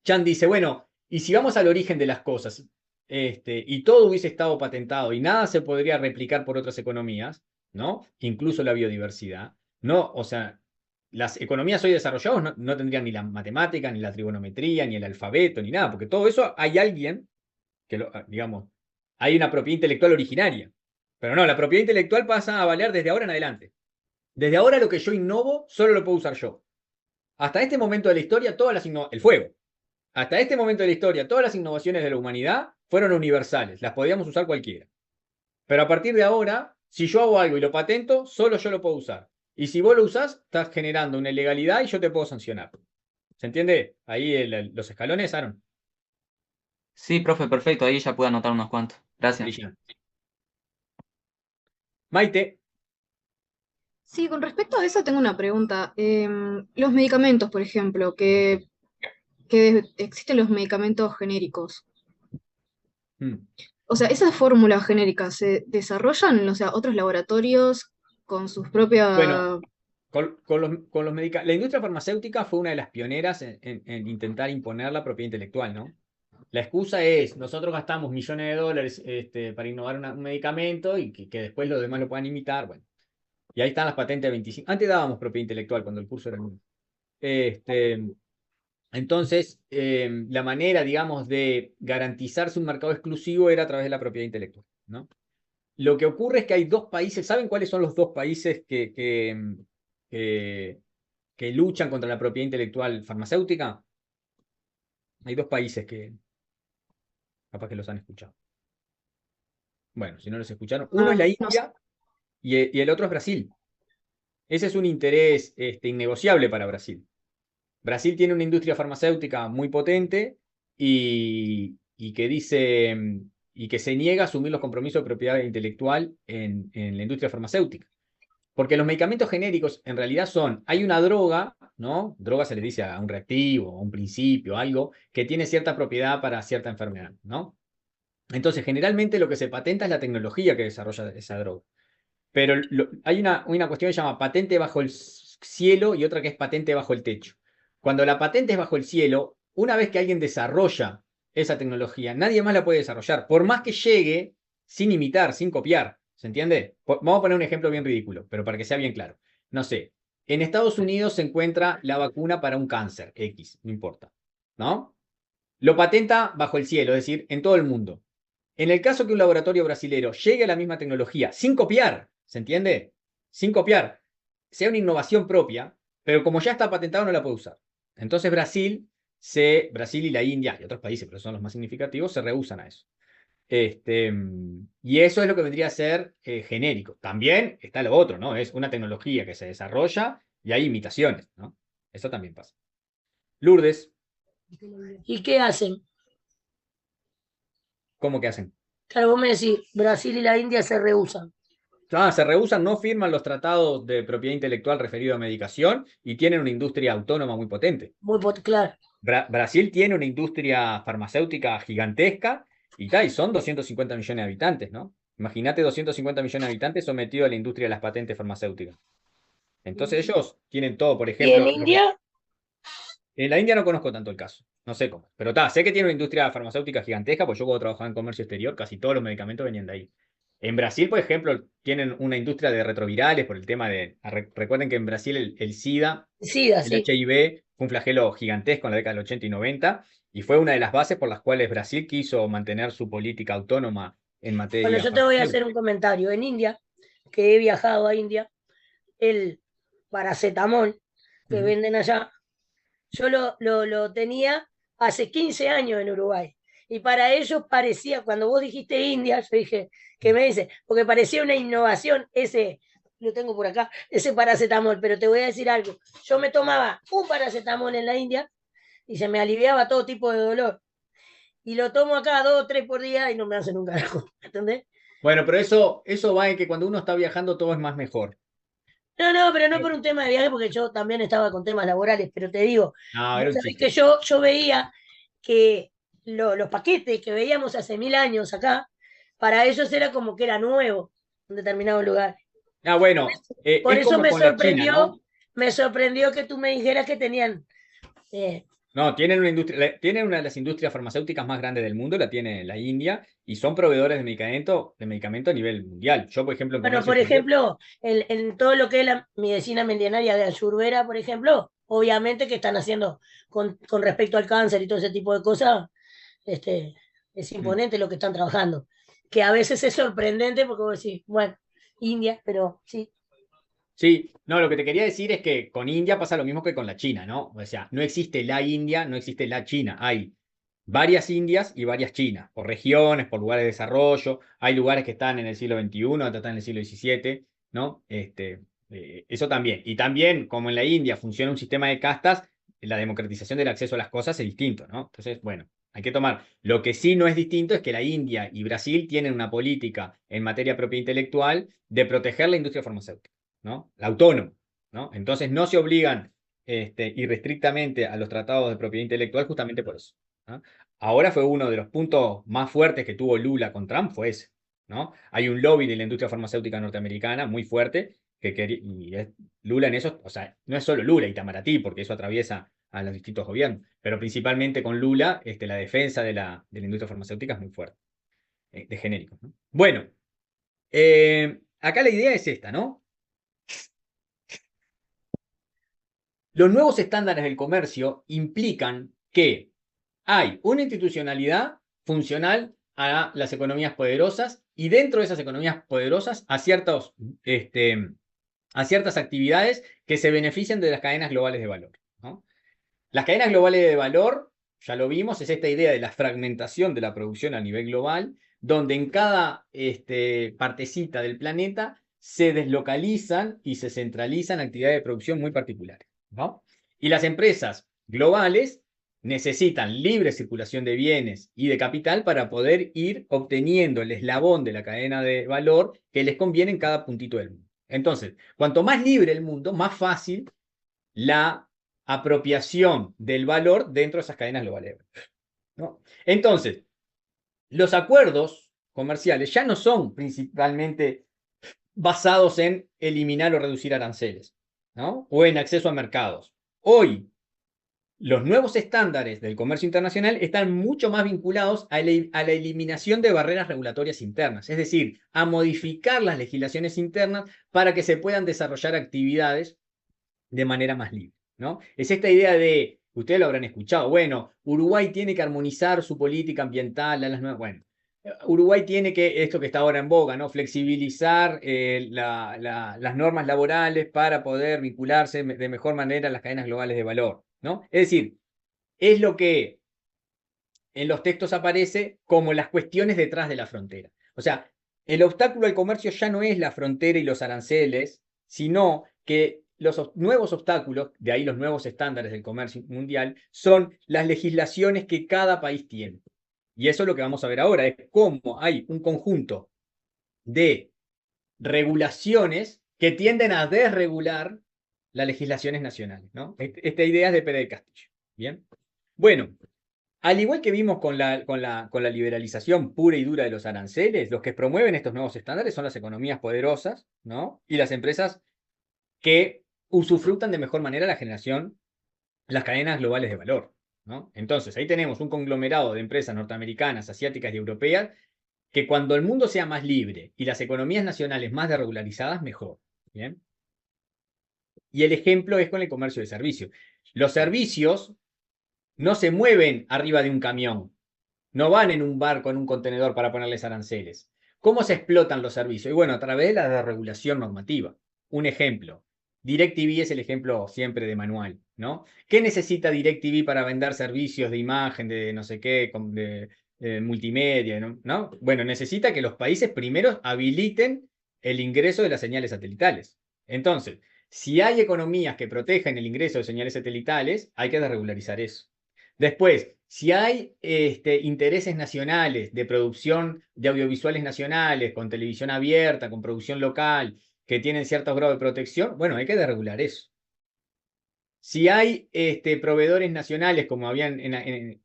Chan dice, bueno, y si vamos al origen de las cosas, y todo hubiese estado patentado y nada se podría replicar por otras economías, ¿no? Incluso la biodiversidad, ¿no? O sea, las economías hoy desarrolladas no tendrían ni la matemática, ni la trigonometría, ni el alfabeto, ni nada, porque todo eso hay alguien digamos, hay una propiedad intelectual originaria. Pero no, la propiedad intelectual pasa a valer desde ahora en adelante. Desde ahora lo que yo innovo solo lo puedo usar yo. Hasta este momento de la historia, el fuego. Hasta este momento de la historia, todas las innovaciones de la humanidad fueron universales, las podíamos usar cualquiera. Pero a partir de ahora, si yo hago algo y lo patento, solo yo lo puedo usar. Y si vos lo usás, estás generando una ilegalidad y yo te puedo sancionar. ¿Se entiende? Ahí los escalones, Aaron. Sí, profe, perfecto, ahí ya pude anotar unos cuantos. Gracias. Brillante. Maite, Sí, con respecto a eso tengo una pregunta. Los medicamentos, por ejemplo, que existen los medicamentos genéricos. Mm. O sea, esas fórmulas genéricas se desarrollan, o sea, otros laboratorios con sus propias... Bueno, con los medicamentos. La industria farmacéutica fue una de las pioneras en intentar imponer la propiedad intelectual, ¿no? La excusa es, nosotros gastamos millones de dólares para innovar un medicamento y que después los demás lo puedan imitar. Bueno, y ahí están las patentes de 25. Antes dábamos propiedad intelectual cuando el curso era nuevo. Entonces, la manera, digamos, de garantizarse un mercado exclusivo era a través de la propiedad intelectual, ¿no? Lo que ocurre es que hay dos países, ¿saben cuáles son los dos países que luchan contra la propiedad intelectual farmacéutica? Hay dos países que capaz que los han escuchado. Bueno, si no los escucharon, uno es la no sé. India y el otro es Brasil. Ese es un interés innegociable para Brasil. Brasil tiene una industria farmacéutica muy potente y que dice y que se niega a asumir los compromisos de propiedad intelectual en la industria farmacéutica. Porque los medicamentos genéricos en realidad hay una droga, ¿no? Droga se le dice a un reactivo, a un principio, algo que tiene cierta propiedad para cierta enfermedad, ¿no? Entonces, generalmente lo que se patenta es la tecnología que desarrolla esa droga. Pero hay una cuestión que se llama patente bajo el cielo y otra que es patente bajo el techo. Cuando la patente es bajo el cielo, una vez que alguien desarrolla esa tecnología, nadie más la puede desarrollar, por más que llegue sin imitar, sin copiar. ¿Se entiende? Vamos a poner un ejemplo bien ridículo, pero para que sea bien claro. No sé, en Estados Unidos se encuentra la vacuna para un cáncer X, no importa, ¿no? Lo patenta bajo el cielo, es decir, en todo el mundo. En el caso que un laboratorio brasilero llegue a la misma tecnología sin copiar, ¿se entiende? Sin copiar, sea una innovación propia, pero como ya está patentado no la puede usar. Entonces Brasil y la India y otros países, pero son los más significativos, se rehúsan a eso. Y eso es lo que vendría a ser genérico. También está lo otro, ¿no? Es una tecnología que se desarrolla y hay imitaciones, ¿no? Eso también pasa. Lourdes, ¿Y qué hacen? ¿cómo que hacen? Claro, vos me decís, Brasil y la India se rehusan. Se rehusan, no firman los tratados de propiedad intelectual referido a medicación y tienen una industria autónoma muy potente. Claro. Brasil tiene una industria farmacéutica gigantesca y son 250 millones de habitantes, ¿no? Imagínate 250 millones de habitantes sometidos a la industria de las patentes farmacéuticas. Entonces ellos tienen todo, por ¿Y ejemplo. en India? En la India no conozco tanto el caso, no sé cómo. Pero sé que tiene una industria farmacéutica gigantesca, pues yo cuando trabajaba en comercio exterior, casi todos los medicamentos venían de ahí. En Brasil, por ejemplo, tienen una industria de retrovirales por el tema de... Recuerden que en Brasil el SIDA, SIDA, el sí. HIV, fue un flagelo gigantesco en la década del 80 y 90, y fue una de las bases por las cuales Brasil quiso mantener su política autónoma en materia Bueno, yo te voy a hacer farmacéutica. un comentario. En India, que he viajado a India, el paracetamol que venden allá, yo lo tenía hace 15 años en Uruguay. Y para ellos parecía, cuando vos dijiste India, yo dije, ¿qué me dice? Porque parecía una innovación lo tengo por acá, ese paracetamol. Pero te voy a decir algo. Yo me tomaba un paracetamol en la India y se me aliviaba todo tipo de dolor. Y lo tomo acá 2 o 3 por día y no me hace un carajo. ¿Entendés? Bueno, pero eso va en que cuando uno está viajando todo es más mejor. No, pero no por un tema de viaje, porque yo también estaba con temas laborales, pero te digo, No, vos era un sabés chiste. que yo veía que los paquetes que veíamos hace 1000 años acá, para ellos era como que era nuevo en determinado lugar. Bueno, Por es eso como con la China, ¿no? me sorprendió que tú me dijeras que tenían. No, tienen una de las industrias farmacéuticas más grandes del mundo, la tiene la India, y son proveedores de medicamento a nivel mundial. Yo, por ejemplo, en Bueno, comercio por exterior, ejemplo, en todo lo que es la medicina milenaria de Ayurveda, por ejemplo, obviamente que están haciendo con respecto al cáncer y todo ese tipo de cosas, es imponente lo que están trabajando. Que a veces es sorprendente porque vos decís, bueno, India, pero sí. Sí, no, lo que te quería decir es que con India pasa lo mismo que con la China, ¿no? O sea, no existe la India, no existe la China. Hay varias Indias y varias Chinas, por regiones, por lugares de desarrollo. Hay lugares que están en el siglo XXI, otros están en el siglo XVII, ¿no? Eso también. Y también, como en la India funciona un sistema de castas, la democratización del acceso a las cosas es distinto, ¿no? Entonces, bueno, hay que tomar. Lo que sí no es distinto es que la India y Brasil tienen una política en materia de propiedad intelectual de proteger la industria farmacéutica, ¿no? La autónoma, ¿no? Entonces no se obligan irrestrictamente a los tratados de propiedad intelectual justamente por eso, ¿no? ahora fue uno de los puntos más fuertes que tuvo Lula con Trump, fue ese, ¿no? Hay un lobby de la industria farmacéutica norteamericana muy fuerte, Lula en eso, o sea, no es solo Lula, Itamaraty, porque eso atraviesa a los distintos gobiernos, pero principalmente con Lula, la defensa de la industria farmacéutica es muy fuerte, de genéricos, ¿no? Bueno, acá la idea es esta, ¿no? Los nuevos estándares del comercio implican que hay una institucionalidad funcional a las economías poderosas y dentro de esas economías poderosas a ciertas actividades que se benefician de las cadenas globales de valor, ¿no? Las cadenas globales de valor, ya lo vimos, es esta idea de la fragmentación de la producción a nivel global, donde en cada partecita del planeta se deslocalizan y se centralizan actividades de producción muy particulares, ¿no? Y las empresas globales necesitan libre circulación de bienes y de capital para poder ir obteniendo el eslabón de la cadena de valor que les conviene en cada puntito del mundo. Entonces, cuanto más libre el mundo, más fácil la apropiación del valor dentro de esas cadenas globales, ¿no? Entonces, los acuerdos comerciales ya no son principalmente basados en eliminar o reducir aranceles, ¿no? O en acceso a mercados. Hoy, los nuevos estándares del comercio internacional están mucho más vinculados a la eliminación de barreras regulatorias internas, es decir, a modificar las legislaciones internas para que se puedan desarrollar actividades de manera más libre, ¿no? Es esta idea de, ustedes lo habrán escuchado, bueno, Uruguay tiene que armonizar su política ambiental a las nuevas, bueno, Uruguay tiene que, esto que está ahora en boga, ¿no? Flexibilizar las normas laborales para poder vincularse de mejor manera a las cadenas globales de valor, ¿no? Es decir, es lo que en los textos aparece como las cuestiones detrás de la frontera. O sea, el obstáculo al comercio ya no es la frontera y los aranceles, sino que los nuevos obstáculos, de ahí los nuevos estándares del comercio mundial, son las legislaciones que cada país tiene. Y eso es lo que vamos a ver ahora, es cómo hay un conjunto de regulaciones que tienden a desregular las legislaciones nacionales, ¿no? Esta idea es de Pérez del Castillo. Bien. Bueno, al igual que vimos con la liberalización pura y dura de los aranceles, los que promueven estos nuevos estándares son las economías poderosas, ¿no? Y las empresas que usufructan de mejor manera la generación, las cadenas globales de valor, ¿no? Entonces, ahí tenemos un conglomerado de empresas norteamericanas, asiáticas y europeas que cuando el mundo sea más libre y las economías nacionales más desregularizadas, mejor. ¿Bien? Y el ejemplo es con el comercio de servicios. Los servicios no se mueven arriba de un camión, no van en un barco, en un contenedor para ponerles aranceles. ¿Cómo se explotan los servicios? Y bueno, a través de la desregulación normativa. Un ejemplo. DirecTV es el ejemplo siempre de manual, ¿no? ¿Qué necesita DirecTV para vender servicios de imagen, de no sé qué, de multimedia, ¿no? Bueno, necesita que los países primero habiliten el ingreso de las señales satelitales. Entonces, si hay economías que protegen el ingreso de señales satelitales, hay que desregularizar eso. Después, si hay intereses nacionales de producción de audiovisuales nacionales, con televisión abierta, con producción local, que tienen cierto grado de protección, bueno, hay que desregular eso. Si hay proveedores nacionales, como habían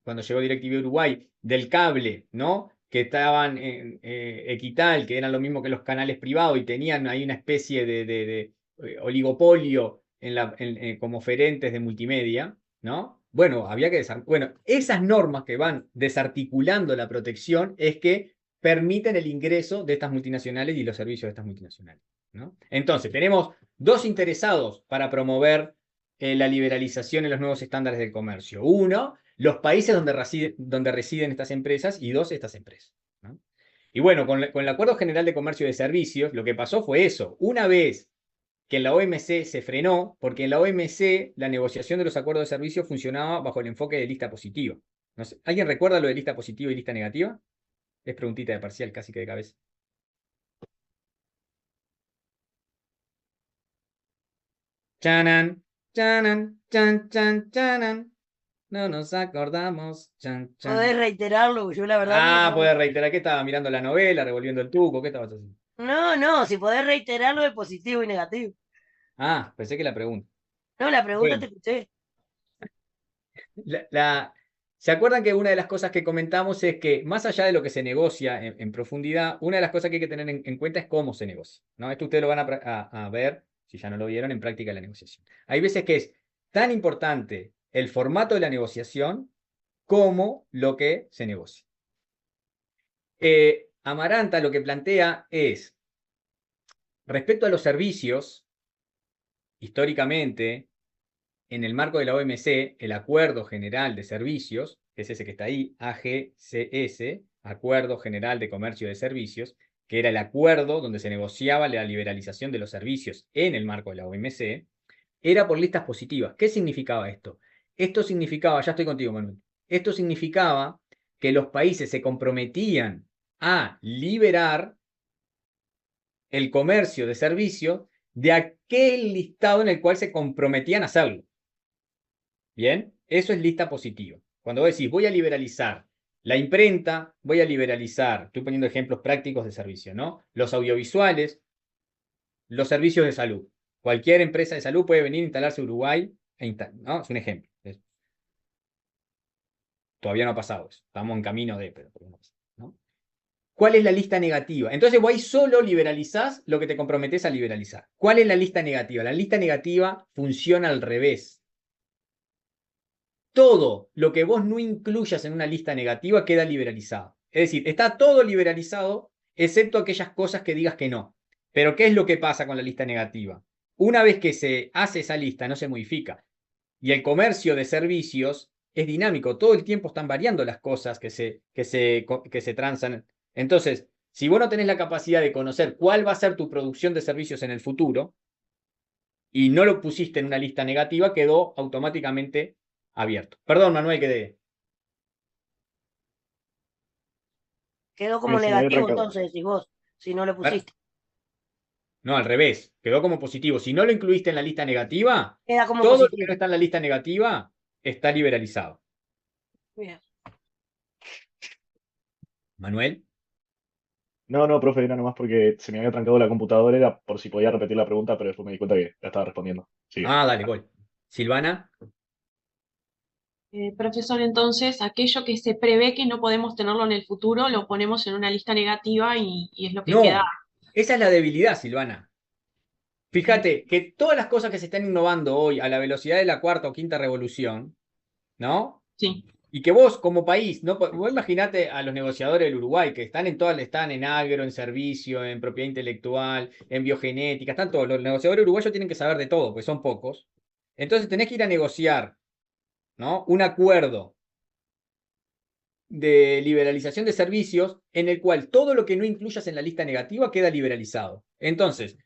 cuando llegó DirecTV Uruguay, del cable, ¿no? Que estaban en Equital, que eran lo mismo que los canales privados y tenían ahí una especie de oligopolio como oferentes de multimedia, ¿no? Bueno, había que bueno, esas normas que van desarticulando la protección es que permiten el ingreso de estas multinacionales y los servicios de estas multinacionales, ¿no? Entonces, tenemos dos interesados para promover la liberalización en los nuevos estándares del comercio. Uno, los países donde residen estas empresas, y dos, estas empresas, ¿no? Y bueno, con el Acuerdo General de Comercio de Servicios, lo que pasó fue eso. Una vez que en la OMC se frenó, porque en la OMC la negociación de los acuerdos de servicios funcionaba bajo el enfoque de lista positiva. No sé, ¿alguien recuerda lo de lista positiva y lista negativa? Es preguntita de parcial, casi que de cabeza. Chanan, chanan, chan, chan, chanan. No nos acordamos. Chan, chan. ¿Podés reiterarlo? Yo la verdad no. Podés reiterar. ¿Qué estaba mirando la novela, revolviendo el tuco? ¿Qué estabas haciendo? No, si podés reiterarlo de positivo y negativo. Pensé que la pregunta. No, la pregunta Bueno. te escuché. ¿Se acuerdan que una de las cosas que comentamos es que, más allá de lo que se negocia en profundidad, una de las cosas que hay que tener en cuenta es cómo se negocia, ¿no? Esto ustedes lo van a ver, si ya no lo vieron, en práctica de la negociación. Hay veces que es tan importante el formato de la negociación como lo que se negocia. Amaranta lo que plantea es, respecto a los servicios, históricamente, en el marco de la OMC, el Acuerdo General de Servicios, que es ese que está ahí, AGCS, Acuerdo General de Comercio de Servicios, que era el acuerdo donde se negociaba la liberalización de los servicios en el marco de la OMC, era por listas positivas. ¿Qué significaba esto? Esto significaba, ya estoy contigo, Manuel, esto significaba que los países se comprometían a liberar el comercio de servicios de aquel listado en el cual se comprometían a hacerlo. Bien, eso es lista positiva. Cuando vos decís, voy a liberalizar la imprenta, voy a liberalizar, estoy poniendo ejemplos prácticos de servicio, ¿no? Los audiovisuales, los servicios de salud. Cualquier empresa de salud puede venir a instalarse en Uruguay, ¿no? Es un ejemplo. Todavía no ha pasado eso. Estamos en camino de, pero no pasa, ¿no? ¿Cuál es la lista negativa? Entonces vos ahí solo liberalizás lo que te comprometés a liberalizar. ¿Cuál es la lista negativa? La lista negativa funciona al revés. Todo lo que vos no incluyas en una lista negativa queda liberalizado. Es decir, está todo liberalizado, excepto aquellas cosas que digas que no. Pero ¿qué es lo que pasa con la lista negativa? Una vez que se hace esa lista, no se modifica. Y el comercio de servicios es dinámico. Todo el tiempo están variando las cosas que se transan. Entonces, si vos no tenés la capacidad de conocer cuál va a ser tu producción de servicios en el futuro, y no lo pusiste en una lista negativa, quedó automáticamente abierto. Perdón, Manuel, Quedó como Sí, sí, ahí negativo, recabo. entonces, decís vos, si no lo pusiste. No, al revés. Quedó como positivo. Si no lo incluiste en la lista negativa, Queda como todo lo que positivo. no está en la lista negativa está liberalizado. Bien. Manuel. No, profe, era nomás porque se me había trancado la computadora, era por si podía repetir la pregunta, pero después me di cuenta que la estaba respondiendo. Sigue. Dale, gol. Silvana. Profesor, entonces, aquello que se prevé que no podemos tenerlo en el futuro, lo ponemos en una lista negativa y es lo que No, queda. esa es la debilidad, Silvana. Fíjate que todas las cosas que se están innovando hoy a la velocidad de la cuarta o quinta revolución, ¿no? Sí. Y que vos como país, no, vos imaginate a los negociadores del Uruguay que están en todas, están en agro, en servicio, en propiedad intelectual, en biogenética, están todos. Los negociadores uruguayos tienen que saber de todo, porque son pocos. Entonces tenés que ir a negociar, ¿no? Un acuerdo de liberalización de servicios en el cual todo lo que no incluyas en la lista negativa queda liberalizado. Entonces,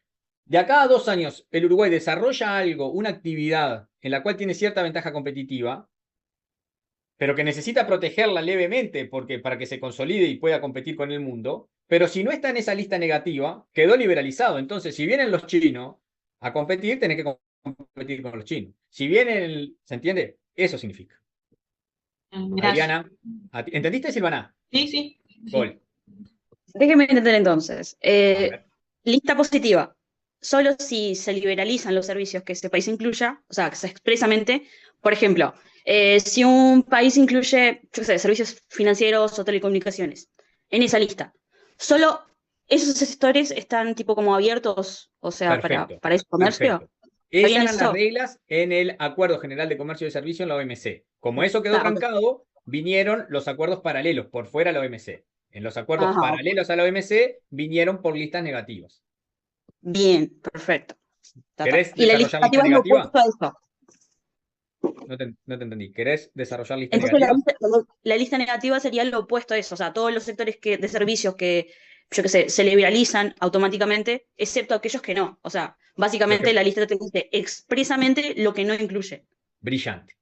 de acá a 2 años, el Uruguay desarrolla algo, una actividad en la cual tiene cierta ventaja competitiva, pero que necesita protegerla levemente para que se consolide y pueda competir con el mundo, pero si no está en esa lista negativa, quedó liberalizado. Entonces, si vienen los chinos a competir, tenés que competir con los chinos. Si vienen, ¿se entiende? Eso significa. Gracias. Adriana, ¿entendiste, Silvana? Sí. Gol. Déjeme entender entonces. A ver. Lista positiva. Solo si se liberalizan los servicios que ese país incluya, o sea, que expresamente, por ejemplo, si un país incluye, yo qué sé, servicios financieros o telecomunicaciones en esa lista, solo esos sectores están tipo como abiertos, o sea, Perfecto, para ese comercio. perfecto. ¿Está Esas bien eran las eso? reglas en el Acuerdo General de Comercio y Servicio en la OMC. Como eso quedó Claro. trancado, vinieron los acuerdos paralelos por fuera de la OMC. En los acuerdos Ajá, ok. paralelos a la OMC vinieron por listas negativas. Bien, perfecto. ¿Querés Y la lista desarrollar lista negativa es lo negativa? opuesto a eso. No te entendí. ¿Querés desarrollar lista Entonces negativa? la lista negativa sería lo opuesto a eso, o sea, todos los sectores de servicios que, yo qué sé, se liberalizan automáticamente, excepto aquellos que no. O sea, básicamente la lista te dice expresamente lo que no incluye. Brillante.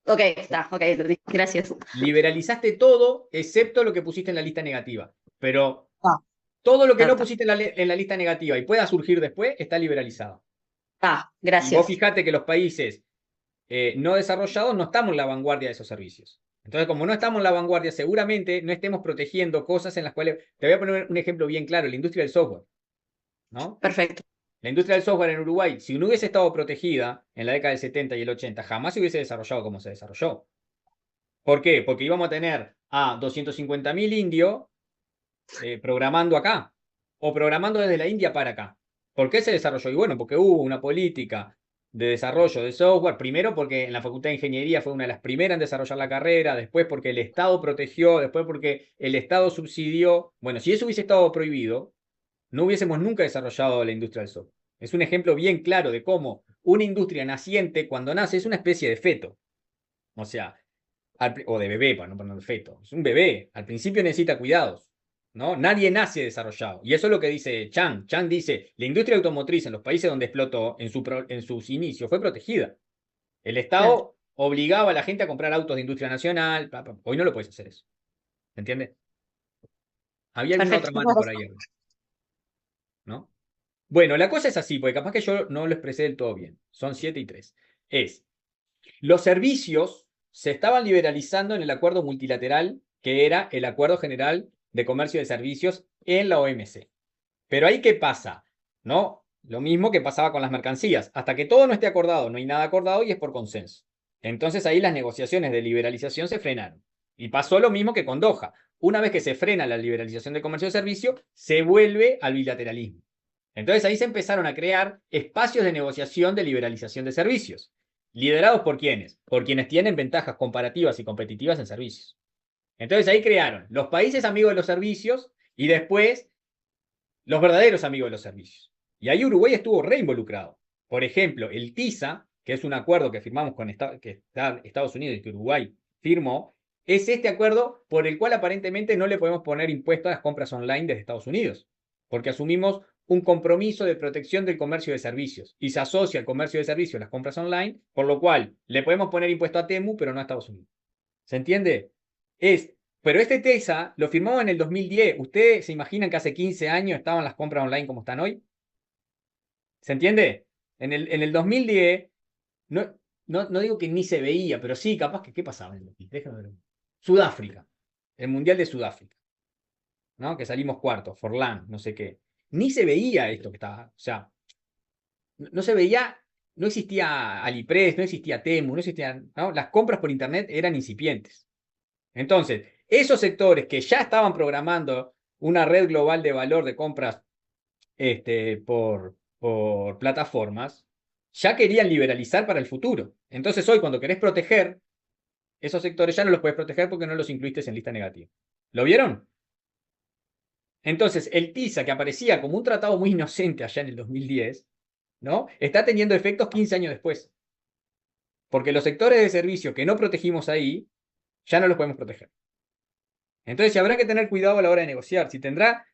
Ok, está, ok, entendí. Gracias. Liberalizaste todo excepto lo que pusiste en la lista negativa. Pero todo lo que no pusiste en la lista negativa y pueda surgir después está liberalizado. Y Gracias. vos fijate que los países no desarrollados no estamos en la vanguardia de esos servicios. Entonces, como no estamos en la vanguardia, seguramente no estemos protegiendo cosas en las cuales... Te voy a poner un ejemplo bien claro, la industria del software, ¿no? Perfecto. La industria del software en Uruguay, si no hubiese estado protegida en la década del 70 y el 80, jamás se hubiese desarrollado como se desarrolló. ¿Por qué? Porque íbamos a tener a 250.000 indios programando acá, o programando desde la India para acá. ¿Por qué se desarrolló? Y bueno, porque hubo una política de desarrollo de software, primero porque en la Facultad de Ingeniería fue una de las primeras en desarrollar la carrera, después porque el Estado protegió, después porque el Estado subsidió. Bueno, si eso hubiese estado prohibido, no hubiésemos nunca desarrollado la industria del software. Es un ejemplo bien claro de cómo una industria naciente, cuando nace, es una especie de feto. O sea, o de bebé, para no poner feto. Es un bebé. Al principio necesita cuidados. ¿No? Nadie nace desarrollado. Y eso es lo que dice Chang. Chang dice, la industria automotriz en los países donde explotó en sus inicios fue protegida. El Estado obligaba a la gente a comprar autos de industria nacional. Hoy no lo puedes hacer eso. ¿Entiendes? Había alguna otra mano por ahí, ¿no? Bueno, la cosa es así, porque capaz que yo no lo expresé del todo bien. Son 7:03. Los servicios se estaban liberalizando en el acuerdo multilateral, que era el Acuerdo General de Comercio de Servicios en la OMC. Pero ahí, ¿qué pasa? ¿No? Lo mismo que pasaba con las mercancías. Hasta que todo no esté acordado, no hay nada acordado y es por consenso. Entonces ahí las negociaciones de liberalización se frenaron. Y pasó lo mismo que con Doha. Una vez que se frena la liberalización del comercio de servicios, se vuelve al bilateralismo. Entonces ahí se empezaron a crear espacios de negociación de liberalización de servicios. ¿Liderados por quiénes? Por quienes tienen ventajas comparativas y competitivas en servicios. Entonces ahí crearon los países amigos de los servicios y después los verdaderos amigos de los servicios. Y ahí Uruguay estuvo reinvolucrado. Por ejemplo, el TISA, que es un acuerdo que firmamos con Estados Unidos y que Uruguay firmó, es este acuerdo por el cual aparentemente no le podemos poner impuesto a las compras online desde Estados Unidos, porque asumimos un compromiso de protección del comercio de servicios y se asocia el comercio de servicios a las compras online, por lo cual le podemos poner impuesto a Temu, pero no a Estados Unidos. ¿Se entiende? Pero este TESA lo firmamos en el 2010. ¿Ustedes se imaginan que hace 15 años estaban las compras online como están hoy? ¿Se entiende? En el 2010, no digo que ni se veía, pero sí, capaz que, ¿qué pasaba en el 2010? Déjame ver. Sudáfrica, el Mundial de Sudáfrica, ¿no? Que salimos cuartos, Forlán, no sé qué. Ni se veía esto que estaba, o sea, no se veía, no existía Alipress, no existía Temu, no existían, ¿no? Las compras por internet eran incipientes. Entonces, esos sectores que ya estaban programando una red global de valor de compras por plataformas, ya querían liberalizar para el futuro. Entonces hoy cuando querés proteger esos sectores ya no los puedes proteger porque no los incluiste en lista negativa. ¿Lo vieron? Entonces el TISA, que aparecía como un tratado muy inocente allá en el 2010, ¿no? Está teniendo efectos 15 años después. Porque los sectores de servicio que no protegimos ahí, ya no los podemos proteger. Entonces, habrá que tener cuidado a la hora de negociar.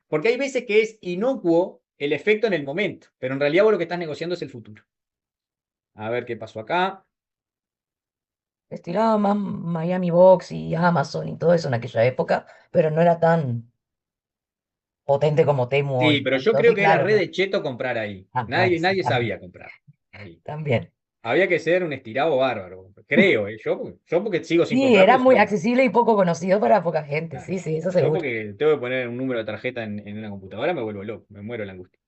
Porque hay veces que es inocuo el efecto en el momento, pero en realidad vos lo que estás negociando es el futuro. A ver qué pasó acá. Estiraba más Miami Box y Amazon y todo eso en aquella época, pero no era tan potente como Temu Sí, hoy. pero yo creo Entonces, que era claro, re de cheto comprar ahí. bueno, sí, Nadie también, sabía comprar ahí. también. Había que ser un estirado bárbaro. Creo, ¿eh? Yo porque sigo sin Sí, comprar. era Porque muy accesible y poco conocido para poca gente. claro, Sí, sí, eso yo seguro. porque tengo que poner un número de tarjeta en una computadora, me vuelvo loco, me muero de la angustia.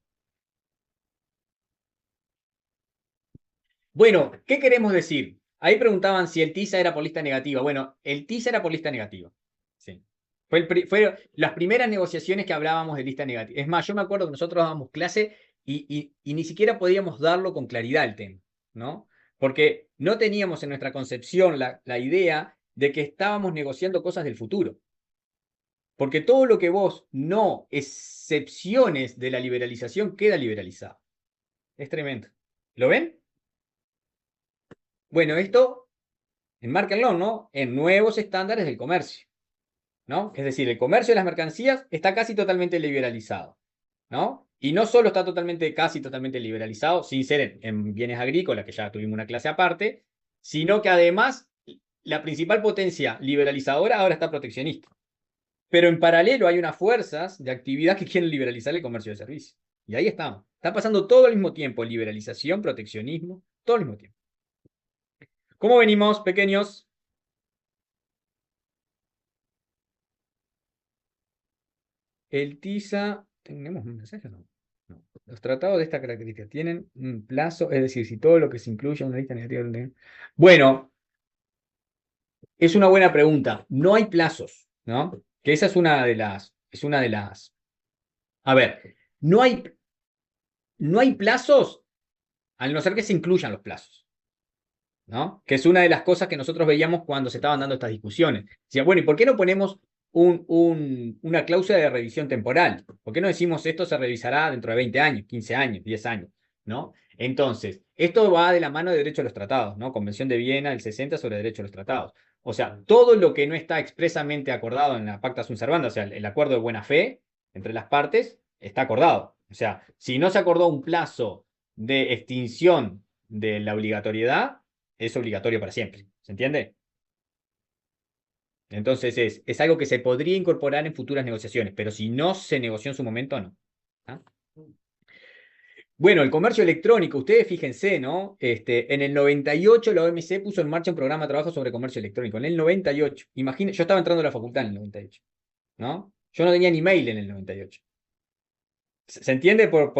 Bueno, ¿qué queremos decir? Ahí preguntaban si el TISA era por lista negativa. Bueno, el TISA era por lista negativa. Sí. Fueron las primeras negociaciones que hablábamos de lista negativa. Es más, yo me acuerdo que nosotros dábamos clase y ni siquiera podíamos darlo con claridad el tema, ¿no? Porque no teníamos en nuestra concepción la idea de que estábamos negociando cosas del futuro. Porque todo lo que vos no excepciones de la liberalización queda liberalizado. Es tremendo. ¿Lo ven? Bueno, esto enmárquenlo, ¿no? En nuevos estándares del comercio, ¿no? Es decir, el comercio de las mercancías está casi totalmente liberalizado, ¿no? Y no solo está casi totalmente liberalizado, sin ser en bienes agrícolas, que ya tuvimos una clase aparte, sino que además la principal potencia liberalizadora ahora está proteccionista. Pero en paralelo hay unas fuerzas de actividad que quieren liberalizar el comercio de servicios. Y ahí estamos. Está pasando todo al mismo tiempo, liberalización, proteccionismo, todo al mismo tiempo. ¿Cómo venimos, pequeños? El TISA, ¿tenemos un mensaje o no? No. Los tratados de esta característica tienen un plazo, es decir, si todo lo que se incluye en una lista negativa. Bueno, Es una buena pregunta. No hay plazos, ¿no? Que esa es una de las. A ver, no hay plazos, al no ser que se incluyan los plazos, ¿no? Que es una de las cosas que nosotros veíamos cuando se estaban dando estas discusiones. Decía, bueno, ¿y por qué no ponemos una cláusula de revisión temporal? ¿Por qué no decimos esto se revisará dentro de 20 años, 15 años, 10 años, ¿no? Entonces, esto va de la mano de derecho a los tratados, ¿no? Convención de Viena del 60 sobre derecho a los tratados. O sea, todo lo que no está expresamente acordado en la Pacta Sunt Servanda, o sea, el acuerdo de buena fe entre las partes, está acordado. O sea, si no se acordó un plazo de extinción de la obligatoriedad, es obligatorio para siempre. ¿Se entiende? Entonces es algo que se podría incorporar en futuras negociaciones, pero si no se negoció en su momento, no. ¿Ah? Bueno, el comercio electrónico, ustedes fíjense, ¿no? En el 98 la OMC puso en marcha un programa de trabajo sobre comercio electrónico. En el 98, imagínense, yo estaba entrando a la facultad en el 98, ¿no? Yo no tenía ni mail en el 98. ¿Se entiende por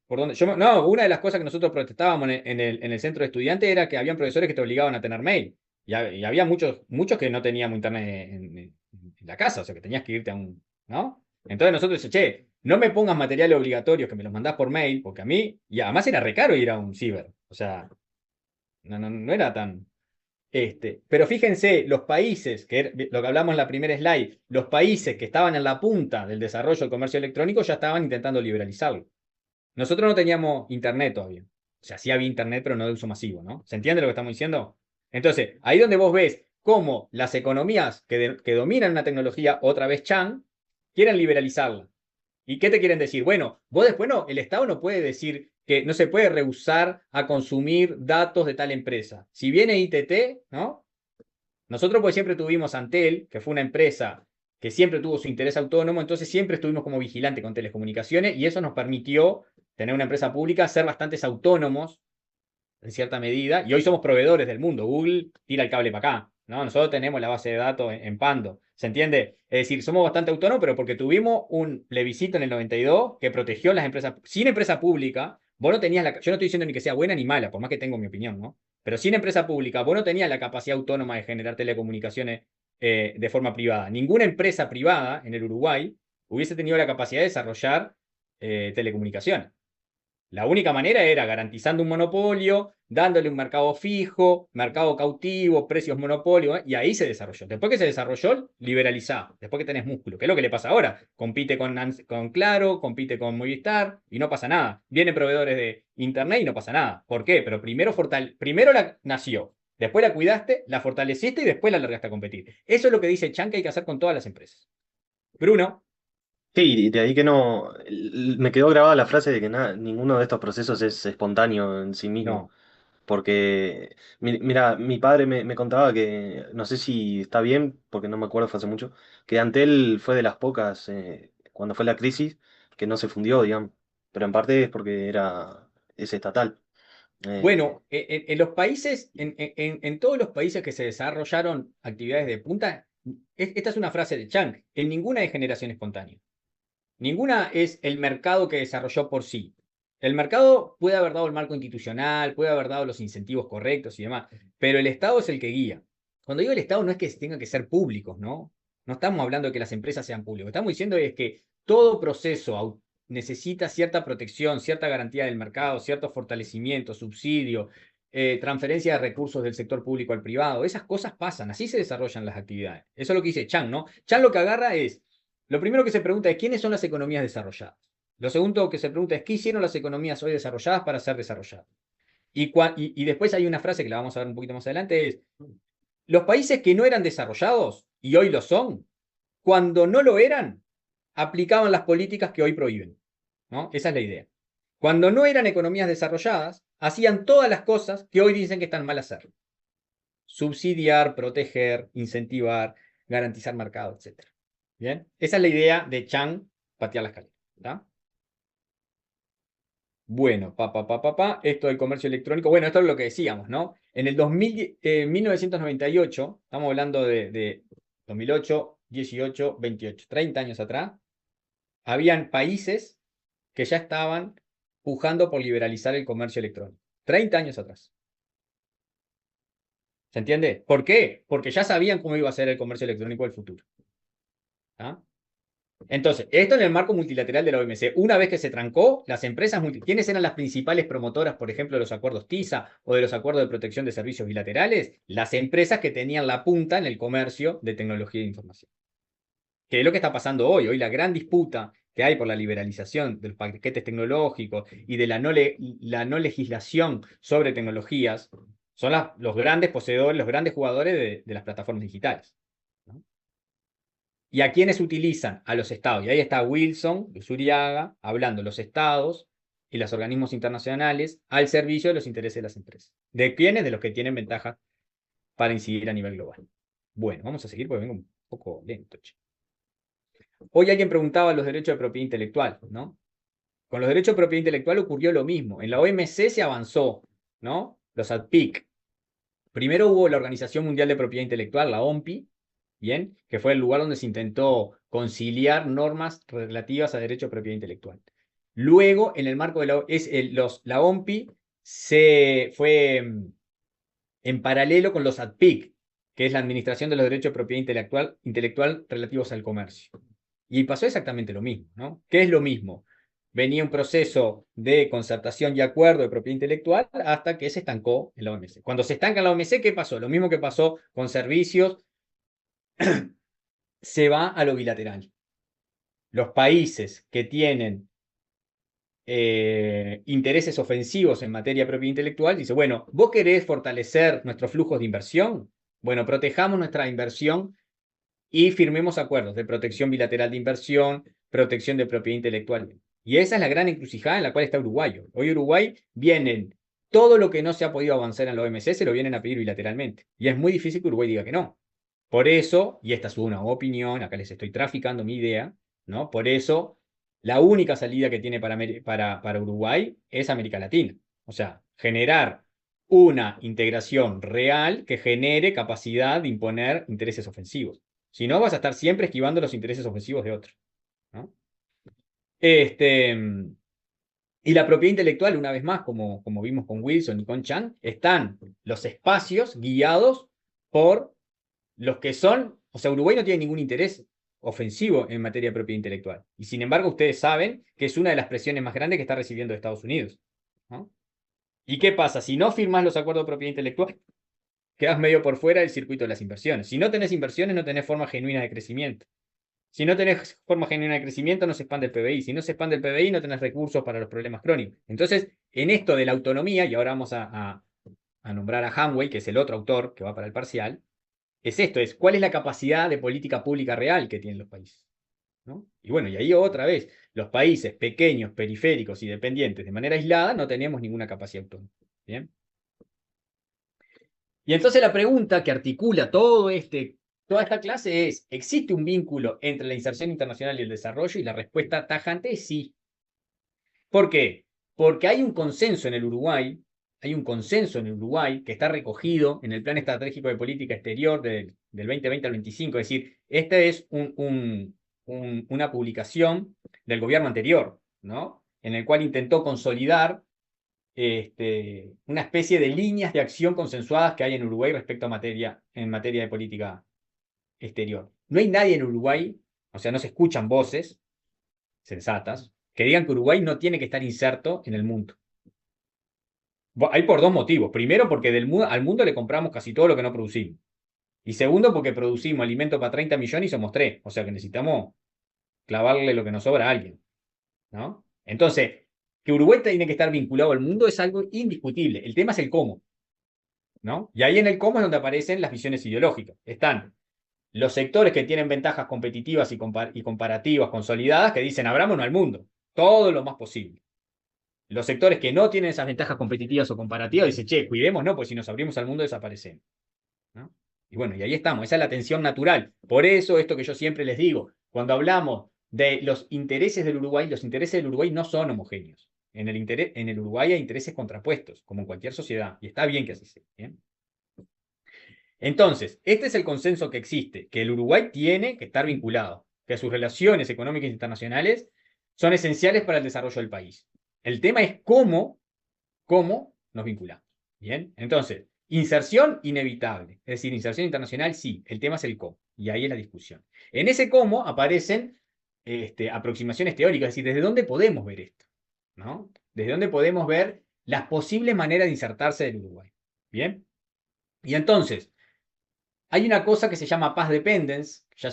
dónde? No, una de las cosas que nosotros protestábamos en el centro de estudiantes era que habían profesores que te obligaban a tener mail. Y había muchos que no teníamos internet en la casa, o sea que tenías que irte a un, ¿no? Entonces nosotros decíamos, che, no me pongas materiales obligatorios que me los mandás por mail, porque a mí, y además era re caro ir a un ciber. O sea, no era tan. Pero fíjense, los países, lo que hablamos en la primera slide, los países que estaban en la punta del desarrollo del comercio electrónico ya estaban intentando liberalizarlo. Nosotros no teníamos internet todavía. O sea, sí había internet, pero no de uso masivo, ¿no? ¿Se entiende lo que estamos diciendo? Entonces, ahí donde vos ves cómo las economías que dominan una tecnología, otra vez Chan, quieren liberalizarla. ¿Y qué te quieren decir? Bueno, vos después no, el Estado no puede decir que no se puede rehusar a consumir datos de tal empresa. Si viene ITT, ¿no? Nosotros pues siempre tuvimos Antel, que fue una empresa que siempre tuvo su interés autónomo, entonces siempre estuvimos como vigilante con telecomunicaciones y eso nos permitió tener una empresa pública, ser bastantes autónomos en cierta medida, y hoy somos proveedores del mundo. Google tira el cable para acá, ¿no? Nosotros tenemos la base de datos en Pando, ¿se entiende? Es decir, somos bastante autónomos, pero porque tuvimos un plebiscito en el 92 que protegió las empresas. Sin empresa pública, vos no tenías yo no estoy diciendo ni que sea buena ni mala, por más que tengo mi opinión, ¿no? Pero sin empresa pública, vos no tenías la capacidad autónoma de generar telecomunicaciones de forma privada. Ninguna empresa privada en el Uruguay hubiese tenido la capacidad de desarrollar telecomunicaciones. La única manera era garantizando un monopolio, dándole un mercado fijo, mercado cautivo, precios monopolio, y ahí se desarrolló. Después que se desarrolló, liberalizá. Después que tenés músculo, que es lo que le pasa ahora. Compite con Claro, compite con Movistar y no pasa nada. Vienen proveedores de internet y no pasa nada. ¿Por qué? Pero primero la nació, después la cuidaste, la fortaleciste y después la largaste a competir. Eso es lo que dice Chan que hay que hacer con todas las empresas. Bruno. Sí, de ahí que no. Me quedó grabada la frase de que ninguno de estos procesos es espontáneo en sí mismo. No. Porque, mira, mi padre me contaba que, no sé si está bien, porque no me acuerdo, fue hace mucho, que Antel fue de las pocas, cuando fue la crisis, que no se fundió, digamos. Pero en parte es porque es estatal. Eh, Bueno, en los países, en todos los países que se desarrollaron actividades de punta, esta es una frase de Chang, en ninguna es generación espontánea. Ninguna es el mercado que desarrolló por sí. El mercado puede haber dado el marco institucional, puede haber dado los incentivos correctos y demás, pero el Estado es el que guía. Cuando digo el Estado no es que tengan que ser públicos, ¿no? No estamos hablando de que las empresas sean públicas. Lo que estamos diciendo es que todo proceso necesita cierta protección, cierta garantía del mercado, cierto fortalecimiento, subsidio, transferencia de recursos del sector público al privado. Esas cosas pasan, así se desarrollan las actividades. Eso es lo que dice Chang, ¿no? Chang lo que agarra es, lo primero que se pregunta es quiénes son las economías desarrolladas. Lo segundo que se pregunta es qué hicieron las economías hoy desarrolladas para ser desarrolladas. Y después hay una frase que la vamos a ver un poquito más adelante, es los países que no eran desarrollados y hoy lo son, cuando no lo eran, aplicaban las políticas que hoy prohíben, ¿no? Esa es la idea. Cuando no eran economías desarrolladas, hacían todas las cosas que hoy dicen que están mal hacer. Subsidiar, proteger, incentivar, garantizar mercado, etc. ¿Bien? Esa es la idea de Chang, patear la escalera. ¿Está? Bueno, esto del comercio electrónico, bueno, esto es lo que decíamos, ¿no? En el 1998, estamos hablando de 2008, 18, 28, 30 años atrás, habían países que ya estaban pujando por liberalizar el comercio electrónico. 30 años atrás. ¿Se entiende? ¿Por qué? Porque ya sabían cómo iba a ser el comercio electrónico del futuro. ¿Ah? Entonces, esto en el marco multilateral de la OMC. Una vez que se trancó, las empresas, ¿quiénes eran las principales promotoras, por ejemplo, de los acuerdos TISA o de los acuerdos de protección de servicios bilaterales? Las empresas que tenían la punta en el comercio de tecnología e información. Que es lo que está pasando hoy. Hoy la gran disputa que hay por la liberalización de los paquetes tecnológicos y de la no legislación sobre tecnologías son los grandes poseedores, los grandes jugadores de las plataformas digitales. ¿No? ¿Y a quiénes utilizan? A los estados. Y ahí está Wilson, Usuriaga, hablando los estados y los organismos internacionales al servicio de los intereses de las empresas. ¿De quiénes? De los que tienen ventaja para incidir a nivel global. Bueno, vamos a seguir porque vengo un poco lento, che. Hoy alguien preguntaba los derechos de propiedad intelectual, ¿no? Con los derechos de propiedad intelectual ocurrió lo mismo. En la OMC se avanzó, ¿no? Los ADPIC. Primero hubo la Organización Mundial de Propiedad Intelectual, la OMPI, ¿bien? Que fue el lugar donde se intentó conciliar normas relativas a derechos de propiedad intelectual. Luego, en el marco de la OMPI, se fue en paralelo con los ADPIC, que es la Administración de los Derechos de Propiedad Intelectual relativos al comercio. Y pasó exactamente lo mismo, ¿no? ¿Qué es lo mismo? Venía un proceso de concertación y acuerdo de propiedad intelectual hasta que se estancó en la OMC. Cuando se estanca en la OMC, ¿qué pasó? Lo mismo que pasó con servicios, se va a lo bilateral. Los países que tienen intereses ofensivos en materia de propiedad intelectual, dice, bueno, ¿vos querés fortalecer nuestros flujos de inversión? Bueno, protejamos nuestra inversión y firmemos acuerdos de protección bilateral de inversión, protección de propiedad intelectual. Y esa es la gran encrucijada en la cual está Uruguay. Hoy Uruguay vienen, todo lo que no se ha podido avanzar en la OMC se lo vienen a pedir bilateralmente. Y es muy difícil que Uruguay diga que no. Por eso, y esta es una opinión, acá les estoy traficando mi idea, ¿no? Por eso, la única salida que tiene para Uruguay es América Latina. O sea, generar una integración real que genere capacidad de imponer intereses ofensivos. Si no, vas a estar siempre esquivando los intereses ofensivos de otros, ¿no? Y la propiedad intelectual, una vez más, como vimos con Wilson y con Chan, están los espacios guiados por los que son, o sea, Uruguay no tiene ningún interés ofensivo en materia de propiedad intelectual. Y sin embargo, ustedes saben que es una de las presiones más grandes que está recibiendo Estados Unidos, ¿no? ¿Y qué pasa? Si no firmas los acuerdos de propiedad intelectual, quedas medio por fuera del circuito de las inversiones. Si no tenés inversiones, no tenés forma genuina de crecimiento. Si no tenés forma genuina de crecimiento, no se expande el PBI. Si no se expande el PBI, no tenés recursos para los problemas crónicos. Entonces, en esto de la autonomía, y ahora vamos a nombrar a Hanway, que es el otro autor que va para el parcial, es esto, es cuál es la capacidad de política pública real que tienen los países, ¿no? Y bueno, y ahí otra vez, los países pequeños, periféricos y dependientes de manera aislada no tenemos ninguna capacidad autónoma. ¿Bien? Y entonces la pregunta que articula toda esta clase es, ¿existe un vínculo entre la inserción internacional y el desarrollo? Y la respuesta tajante es sí. ¿Por qué? Porque hay un consenso en el Uruguay que está recogido en el Plan Estratégico de Política Exterior del 2020 al 25, es decir, esta es una publicación del gobierno anterior, ¿no? En el cual intentó consolidar una especie de líneas de acción consensuadas que hay en Uruguay respecto en materia de política exterior. No hay nadie en Uruguay, o sea, no se escuchan voces sensatas que digan que Uruguay no tiene que estar inserto en el mundo. Hay por dos motivos. Primero, porque al mundo le compramos casi todo lo que no producimos. Y segundo, porque producimos alimento para 30 millones y somos 3. O sea que necesitamos clavarle lo que nos sobra a alguien, ¿no? Entonces, que Uruguay tiene que estar vinculado al mundo es algo indiscutible. El tema es el cómo, ¿no? Y ahí en el cómo es donde aparecen las visiones ideológicas. Están los sectores que tienen ventajas competitivas y comparativas consolidadas que dicen abrámonos al mundo, todo lo más posible. Los sectores que no tienen esas ventajas competitivas o comparativas dicen, che, cuidemos, no, pues si nos abrimos al mundo desaparecemos, ¿no? Y bueno, y ahí estamos, esa es la tensión natural. Por eso, esto que yo siempre les digo, cuando hablamos de los intereses del Uruguay, los intereses del Uruguay no son homogéneos. En el Uruguay hay intereses contrapuestos, como en cualquier sociedad, y está bien que así sea, ¿bien? Entonces, este es el consenso que existe, que el Uruguay tiene que estar vinculado, que sus relaciones económicas internacionales son esenciales para el desarrollo del país. El tema es cómo nos vinculamos, ¿bien? Entonces, Inserción inevitable, es decir, inserción internacional sí, el tema es el cómo, y ahí es la discusión. En ese cómo aparecen aproximaciones teóricas, es decir, ¿desde dónde podemos ver esto? ¿No? ¿Desde dónde podemos ver las posibles maneras de insertarse del Uruguay? ¿Bien? Y entonces, hay una cosa que se llama Past Dependence, ya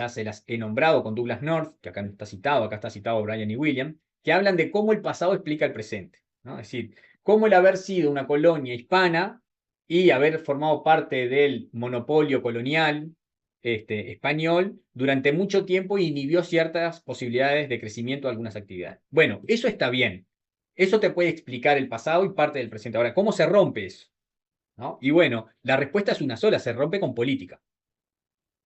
se las he nombrado con Douglas North, que acá está citado Brian y William, que hablan de cómo el pasado explica el presente, ¿no? Es decir, cómo el haber sido una colonia hispana y haber formado parte del monopolio colonial español durante mucho tiempo inhibió ciertas posibilidades de crecimiento de algunas actividades. Bueno, eso está bien. Eso te puede explicar el pasado y parte del presente. Ahora, ¿cómo se rompe eso? ¿No? Y bueno, la respuesta es una sola, se rompe con política,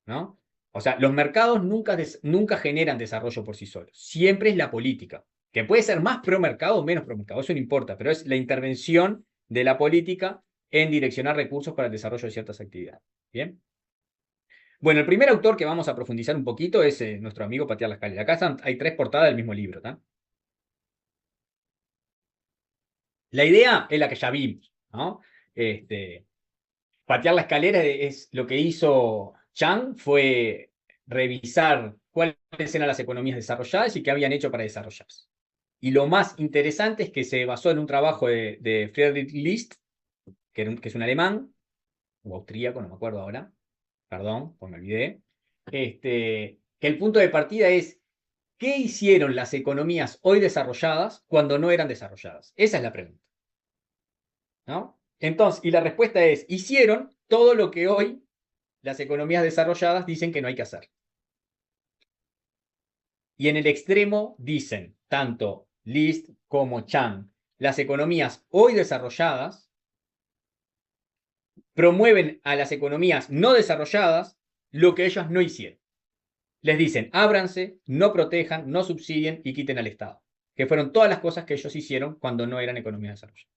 ¿no? O sea, los mercados nunca generan desarrollo por sí solos, siempre es la política, que puede ser más pro mercado o menos pro mercado, eso no importa, pero es la intervención de la política en direccionar recursos para el desarrollo de ciertas actividades. ¿Bien? Bueno, el primer autor que vamos a profundizar un poquito es nuestro amigo Patear la Escalera. Acá hay 3 portadas del mismo libro, ¿tá? La idea es la que ya vimos, ¿no? Patear la escalera es lo que hizo Chang, fue revisar cuáles eran las economías desarrolladas y qué habían hecho para desarrollarse. Y lo más interesante es que se basó en un trabajo de Friedrich List, que es un alemán, o austríaco, no me acuerdo ahora, perdón, pues me olvidé, que el punto de partida es ¿qué hicieron las economías hoy desarrolladas cuando no eran desarrolladas? Esa es la pregunta, ¿no? Entonces, y la respuesta es, hicieron todo lo que hoy las economías desarrolladas dicen que no hay que hacer. Y en el extremo dicen, tanto List como Chang, las economías hoy desarrolladas promueven a las economías no desarrolladas lo que ellos no hicieron. Les dicen, ábranse, no protejan, no subsidien y quiten al Estado. Que fueron todas las cosas que ellos hicieron cuando no eran economías desarrolladas.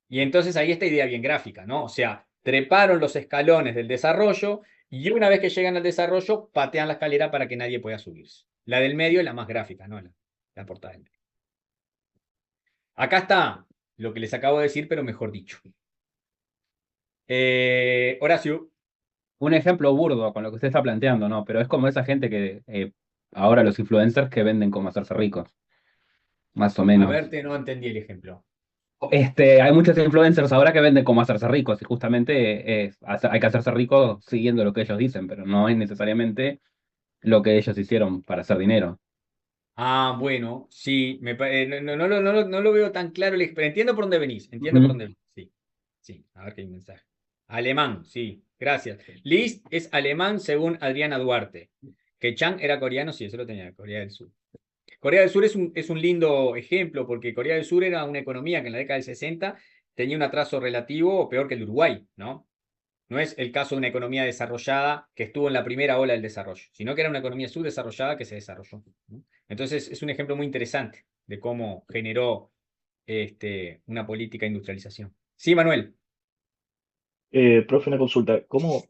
Y entonces ahí esta idea bien gráfica, ¿no? O sea, treparon los escalones del desarrollo y una vez que llegan al desarrollo, patean la escalera para que nadie pueda subirse. La del medio es la más gráfica, ¿no? La portada del medio. Acá está lo que les acabo de decir, pero mejor dicho. Horacio. Un ejemplo burdo con lo que usted está planteando, ¿no? Pero es como esa gente que ahora los influencers que venden cómo hacerse ricos. Más o A menos. verte, no entendí el ejemplo. Hay muchos influencers ahora que venden cómo hacerse ricos y justamente hay que hacerse rico siguiendo lo que ellos dicen, pero no es necesariamente lo que ellos hicieron para hacer dinero. Ah, bueno, sí, no lo veo tan claro, pero entiendo por dónde venís, entiendo por dónde venís, sí, sí, a ver qué hay un mensaje. Alemán, sí, gracias. List es alemán según Adriana Duarte, que Chang era coreano, sí, eso lo tenía, Corea del Sur. Corea del Sur es un lindo ejemplo, porque Corea del Sur era una economía que en la década del 60 tenía un atraso relativo peor que el Uruguay, ¿no? No es el caso de una economía desarrollada que estuvo en la primera ola del desarrollo, sino que era una economía subdesarrollada que se desarrolló, ¿no? Entonces es un ejemplo muy interesante de cómo generó una política de industrialización. Sí, Manuel. Profe, una consulta. ¿Cómo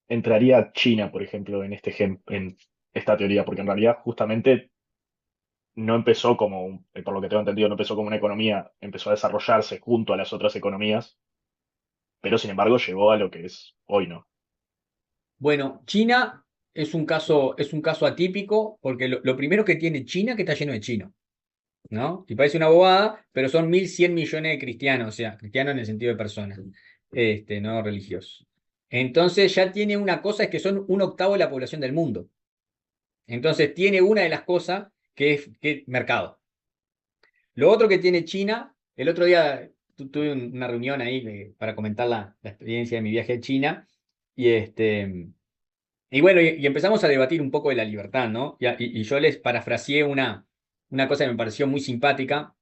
entraría China, por ejemplo, en en esta teoría? Porque en realidad justamente no empezó como, por lo que tengo entendido, no empezó como una economía, empezó a desarrollarse junto a las otras economías, pero sin embargo llegó a lo que es hoy, ¿no? Bueno, China es un caso atípico porque lo primero que tiene China es que está lleno de chinos, ¿no? Y parece una bobada, pero son 1.100 millones de cristianos, o sea, cristianos en el sentido de personas, no religiosos. Entonces ya tiene una cosa, es que son 1/8 de la población del mundo. Entonces tiene una de las cosas que es mercado. Lo otro que tiene China, el otro día tuve una reunión ahí para comentar la experiencia de mi viaje a China, y bueno, y empezamos a debatir un poco de la libertad, ¿no? Y yo les parafraseé una cosa que me pareció muy simpática,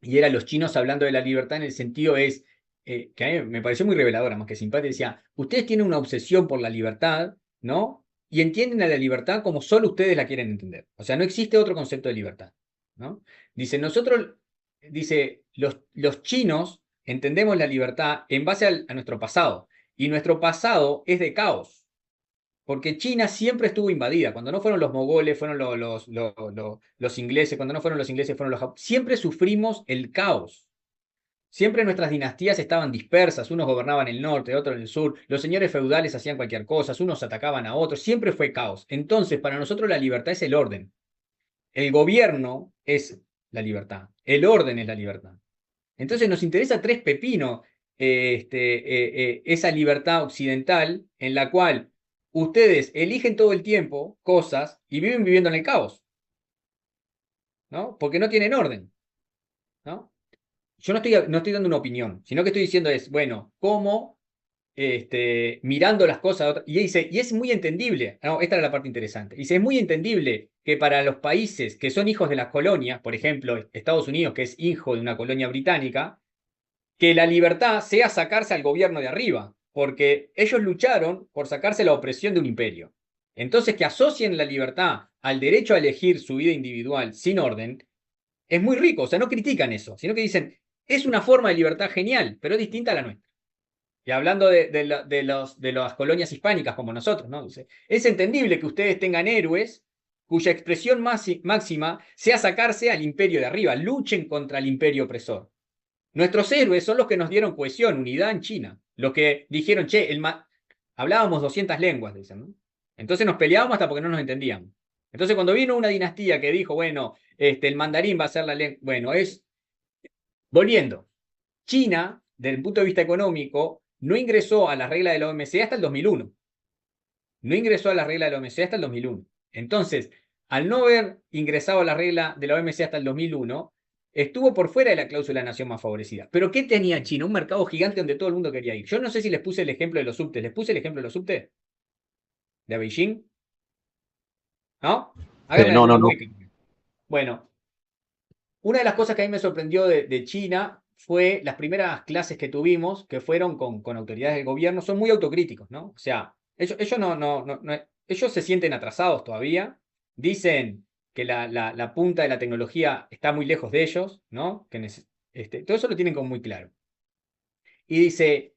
y era los chinos hablando de la libertad en el sentido que a mí me pareció muy reveladora, más que simpática, decía, ustedes tienen una obsesión por la libertad, ¿no? Y entienden a la libertad como solo ustedes la quieren entender. O sea, no existe otro concepto de libertad, ¿no? Dice, los chinos entendemos la libertad en base a nuestro pasado, y nuestro pasado es de caos. Porque China siempre estuvo invadida. Cuando no fueron los mogoles, fueron los ingleses. Cuando no fueron los ingleses, fueron los japoneses. Siempre sufrimos el caos. Siempre nuestras dinastías estaban dispersas, unos gobernaban el norte, otros en el sur, los señores feudales hacían cualquier cosa, unos atacaban a otros, siempre fue caos. Entonces, para nosotros la libertad es el orden. El gobierno es la libertad, el orden es la libertad. Entonces nos interesa tres pepinos esa libertad occidental en la cual ustedes eligen todo el tiempo cosas y viven viviendo en el caos, ¿no? Porque no tienen orden, ¿no? Yo no estoy dando una opinión, sino que estoy diciendo es, bueno, cómo mirando las cosas, y dice, y es muy entendible, no, esta era la parte interesante, dice, es muy entendible que para los países que son hijos de las colonias, por ejemplo, Estados Unidos, que es hijo de una colonia británica, que la libertad sea sacarse al gobierno de arriba, porque ellos lucharon por sacarse la opresión de un imperio. Entonces, que asocien la libertad al derecho a elegir su vida individual sin orden, es muy rico, o sea, no critican eso, sino que dicen, es una forma de libertad genial, pero es distinta a la nuestra. Y hablando de las colonias hispánicas como nosotros, ¿no? Dice, es entendible que ustedes tengan héroes cuya expresión máxima sea sacarse al imperio de arriba, luchen contra el imperio opresor. Nuestros héroes son los que nos dieron cohesión, unidad en China, los que dijeron, che, hablábamos 200 lenguas, dicen, ¿no? Entonces nos peleábamos hasta porque no nos entendíamos. Entonces cuando vino una dinastía que dijo, bueno, el mandarín va a ser la lengua, bueno, volviendo, China, desde el punto de vista económico, no ingresó a la regla de la OMC hasta el 2001. No ingresó a la regla de la OMC hasta el 2001. Entonces, al no haber ingresado a la regla de la OMC hasta el 2001, estuvo por fuera de la cláusula de nación más favorecida. ¿Pero qué tenía China? Un mercado gigante donde todo el mundo quería ir. Yo no sé si les puse el ejemplo de los subtes. ¿Les puse el ejemplo de los subtes? ¿De Beijing? ¿No? No. Bueno, una de las cosas que a mí me sorprendió de China fue las primeras clases que tuvimos, que fueron con autoridades del gobierno, son muy autocríticos, ¿no? O sea, ellos se sienten atrasados todavía, dicen que la punta de la tecnología está muy lejos de ellos, ¿no? Todo eso lo tienen como muy claro. Y dice,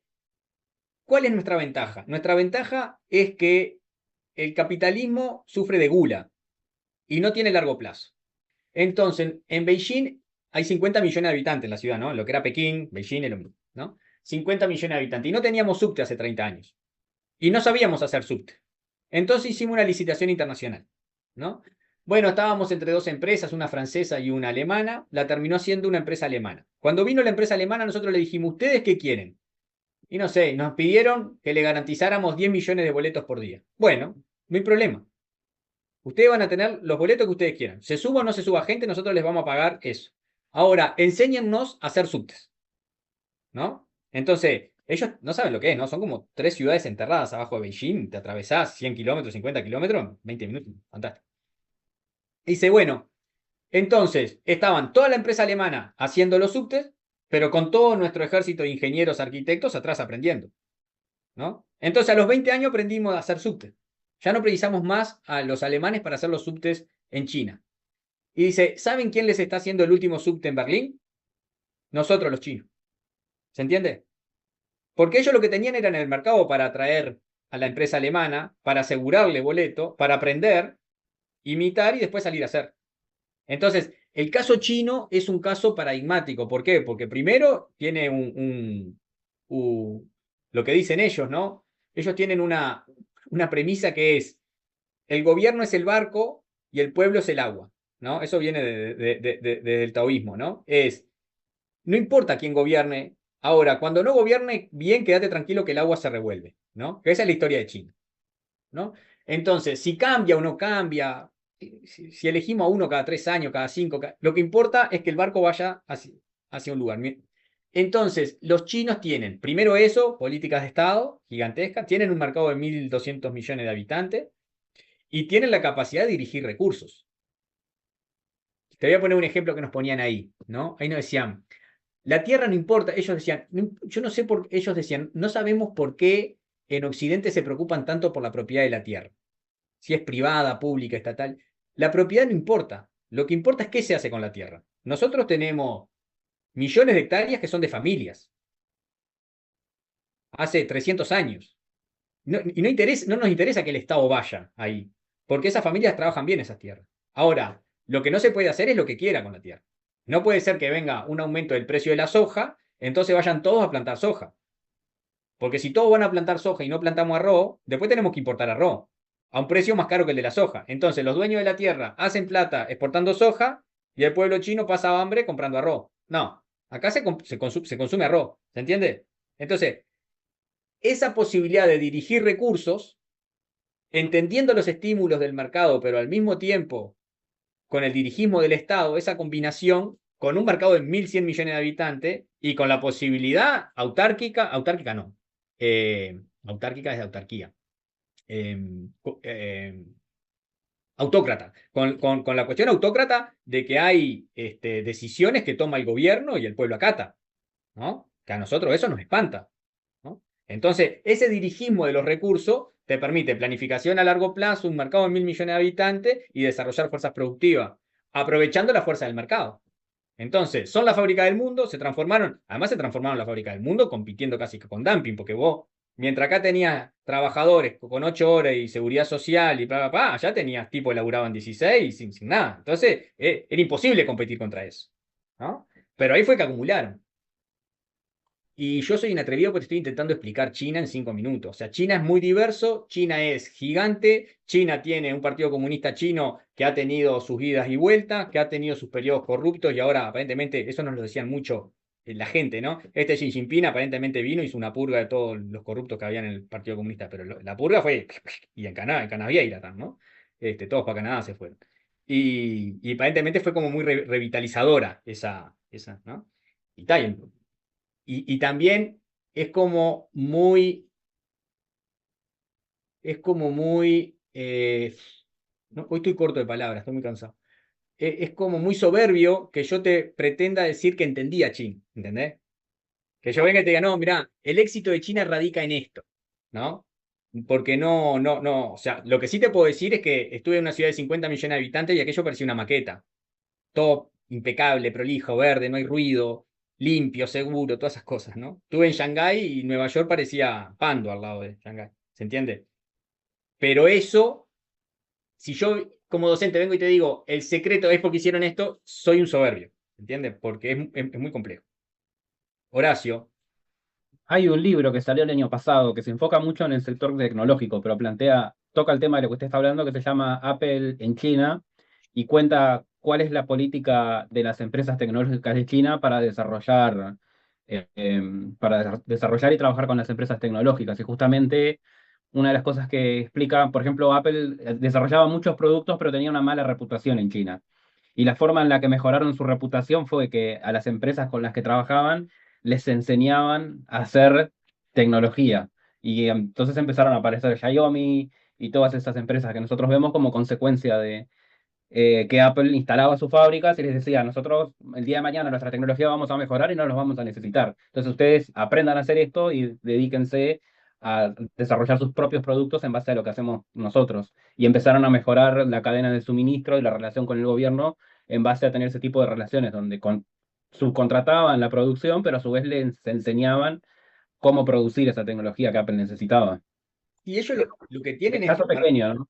¿cuál es nuestra ventaja? Nuestra ventaja es que el capitalismo sufre de gula y no tiene largo plazo. Entonces, en Beijing hay 50 millones de habitantes en la ciudad, ¿no? Lo que era Pekín, Beijing es lo mismo, ¿no? 50 millones de habitantes. Y no teníamos subte hace 30 años. Y no sabíamos hacer subte. Entonces hicimos una licitación internacional, ¿no? Bueno, estábamos entre dos empresas, una francesa y una alemana. La terminó siendo una empresa alemana. Cuando vino la empresa alemana, nosotros le dijimos, ¿ustedes qué quieren? Y no sé, nos pidieron que le garantizáramos 10 millones de boletos por día. Bueno, no hay problema. Ustedes van a tener los boletos que ustedes quieran. Se suba o no se suba gente, nosotros les vamos a pagar eso. Ahora, enséñennos a hacer subtes, ¿no? Entonces, ellos no saben lo que es, ¿no? Son como 3 ciudades enterradas abajo de Beijing, te atravesás 100 kilómetros, 50 kilómetros, 20 minutos, fantástico. Dice, bueno, entonces, estaban toda la empresa alemana haciendo los subtes, pero con todo nuestro ejército de ingenieros, arquitectos atrás aprendiendo, ¿no? Entonces, a los 20 años aprendimos a hacer subtes. Ya no precisamos más a los alemanes para hacer los subtes en China. Y dice, ¿saben quién les está haciendo el último subte en Berlín? Nosotros los chinos. ¿Se entiende? Porque ellos lo que tenían era en el mercado para atraer a la empresa alemana, para asegurarle boleto, para aprender, imitar y después salir a hacer. Entonces, el caso chino es un caso paradigmático. ¿Por qué? Porque primero tiene lo que dicen ellos, ¿no? Ellos tienen una premisa que es, el gobierno es el barco y el pueblo es el agua, ¿no? Eso viene del taoísmo, ¿no? No importa quién gobierne, ahora, cuando no gobierne bien, quédate tranquilo que el agua se revuelve, ¿no? Esa es la historia de China, ¿no? Entonces, si cambia o no cambia, si elegimos a uno cada 3 años, cada 5, lo que importa es que el barco vaya hacia un lugar. Entonces, los chinos tienen, primero eso, políticas de Estado gigantescas, tienen un mercado de 1.200 millones de habitantes y tienen la capacidad de dirigir recursos. Te voy a poner un ejemplo que nos ponían ahí, ¿no? Ahí nos decían, la tierra no importa, ellos decían, yo no sé por qué, ellos decían, no sabemos por qué en Occidente se preocupan tanto por la propiedad de la tierra. Si es privada, pública, estatal. La propiedad no importa. Lo que importa es qué se hace con la tierra. Nosotros tenemos millones de hectáreas que son de familias. Hace 300 años. Y no nos interesa que el Estado vaya ahí, porque esas familias trabajan bien esas tierras. Ahora, lo que no se puede hacer es lo que quiera con la tierra. No puede ser que venga un aumento del precio de la soja entonces vayan todos a plantar soja. Porque si todos van a plantar soja y no plantamos arroz, después tenemos que importar arroz a un precio más caro que el de la soja. Entonces los dueños de la tierra hacen plata exportando soja y el pueblo chino pasa hambre comprando arroz. No, acá se consume arroz, ¿se entiende? Entonces, esa posibilidad de dirigir recursos, entendiendo los estímulos del mercado, pero al mismo tiempo con el dirigismo del Estado, esa combinación con un mercado de 1.100 millones de habitantes y con la posibilidad autárquica no, autárquica es de autarquía, autócrata, con la cuestión autócrata de que hay decisiones que toma el gobierno y el pueblo acata, ¿no? Que a nosotros eso nos espanta, ¿no? Entonces, ese dirigismo de los recursos te permite planificación a largo plazo, un mercado de 1.000 millones de habitantes y desarrollar fuerzas productivas, aprovechando la fuerza del mercado. Entonces, son la fábrica del mundo, además se transformaron en la fábrica del mundo compitiendo casi con dumping, porque vos, mientras acá tenías trabajadores con 8 horas y seguridad social y bla, bla, bla, allá tenías tipos que laburaban 16 sin nada. Entonces, era imposible competir contra eso, ¿no? Pero ahí fue que acumularon. Y yo soy un atrevido porque estoy intentando explicar China en 5 minutos. O sea, China es muy diverso, China es gigante, China tiene un partido comunista chino que ha tenido sus idas y vueltas, que ha tenido sus periodos corruptos y ahora aparentemente, eso nos lo decían mucho la gente, ¿no? Este Xi Jinping aparentemente vino, hizo una purga de todos los corruptos que había en el partido comunista, pero la purga fue, y en Canadá, ¿no? Todos para Canadá se fueron. Y aparentemente fue como muy revitalizadora esa, ¿no? Y tal, y también es como muy, no, hoy estoy corto de palabras, estoy muy cansado. Es como muy soberbio que yo te pretenda decir que entendía China, ¿entendés? Que yo venga y te diga, no, mirá, el éxito de China radica en esto, ¿no? Porque no, o sea, lo que sí te puedo decir es que estuve en una ciudad de 50 millones de habitantes y aquello parecía una maqueta. Todo impecable, prolijo, verde, no hay ruido, limpio, seguro, todas esas cosas, ¿no? Estuve en Shanghái y Nueva York parecía Pando al lado de Shanghái, ¿se entiende? Pero eso, si yo como docente vengo y te digo, el secreto es porque hicieron esto, soy un soberbio, ¿entiendes? Porque es muy complejo. Horacio. Hay un libro que salió el año pasado que se enfoca mucho en el sector tecnológico, pero toca el tema de lo que usted está hablando, que se llama Apple en China, y cuenta cuál es la política de las empresas tecnológicas de China para desarrollar y trabajar con las empresas tecnológicas. Y justamente una de las cosas que explica, por ejemplo, Apple desarrollaba muchos productos, pero tenía una mala reputación en China. Y la forma en la que mejoraron su reputación fue que a las empresas con las que trabajaban les enseñaban a hacer tecnología. Y entonces empezaron a aparecer Xiaomi y todas esas empresas que nosotros vemos como consecuencia de que Apple instalaba sus fábricas y les decía, nosotros el día de mañana nuestra tecnología vamos a mejorar y no los vamos a necesitar. Entonces ustedes aprendan a hacer esto y dedíquense a desarrollar sus propios productos en base a lo que hacemos nosotros. Y empezaron a mejorar la cadena de suministro y la relación con el gobierno en base a tener ese tipo de relaciones donde subcontrataban la producción, pero a su vez les enseñaban cómo producir esa tecnología que Apple necesitaba. Y ellos lo que tienen es caso pequeño, ¿no?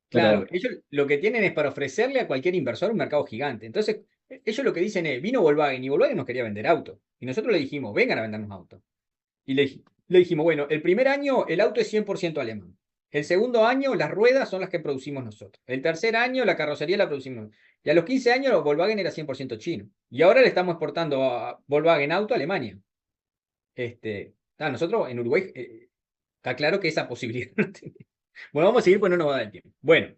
Claro, ellos lo que tienen es para ofrecerle a cualquier inversor un mercado gigante. Entonces, ellos lo que dicen es, vino Volkswagen y Volkswagen nos quería vender autos. Y nosotros le dijimos, vengan a vendernos autos. Y le dijimos, bueno, el primer año el auto es 100% alemán. El segundo año las ruedas son las que producimos nosotros. El tercer año la carrocería la producimos nosotros. Y a los 15 años Volkswagen era 100% chino. Y ahora le estamos exportando a Volkswagen auto a Alemania. Nosotros en Uruguay, está claro que esa posibilidad no tenemos. Bueno, vamos a seguir porque no nos va a dar el tiempo. Bueno,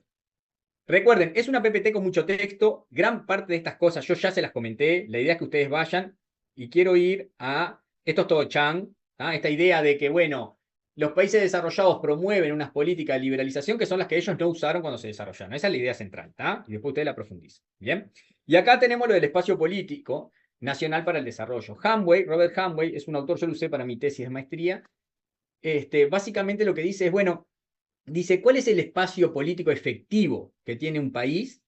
recuerden, es una PPT con mucho texto. Gran parte de estas cosas yo ya se las comenté. La idea es que ustedes vayan y quiero ir a... Esto es todo Chang. Esta idea de que, bueno, los países desarrollados promueven unas políticas de liberalización que son las que ellos no usaron cuando se desarrollaron. Esa es la idea central, y después ustedes la profundizan. ¿Bien? Y acá tenemos lo del espacio político nacional para el desarrollo. Robert Hanway, es un autor, yo lo usé para mi tesis de maestría. Básicamente lo que dice es, bueno, dice, ¿cuál es el espacio político efectivo que tiene un país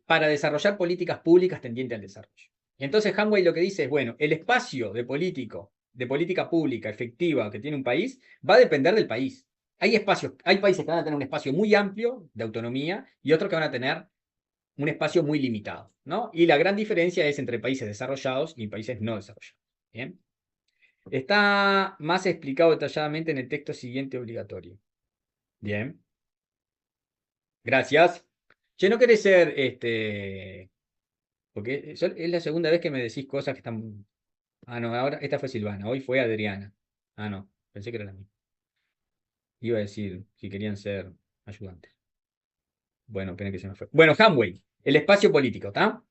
para desarrollar políticas públicas tendientes al desarrollo? Y entonces Hanway lo que dice es, bueno, el espacio de política pública efectiva que tiene un país va a depender del país. Hay países que van a tener un espacio muy amplio de autonomía y otros que van a tener un espacio muy limitado, ¿no? Y la gran diferencia es entre países desarrollados y países no desarrollados. Bien. Está más explicado detalladamente en el texto siguiente obligatorio. Bien. Gracias. Che, ¿no querés ser porque es la segunda vez que me decís cosas que están. Ah, no, ahora esta fue Silvana, hoy fue Adriana. Ah, no, pensé que era la misma. Iba a decir si querían ser ayudantes. Bueno, pena que se me fue. Bueno, Hanway, el espacio político, ¿está?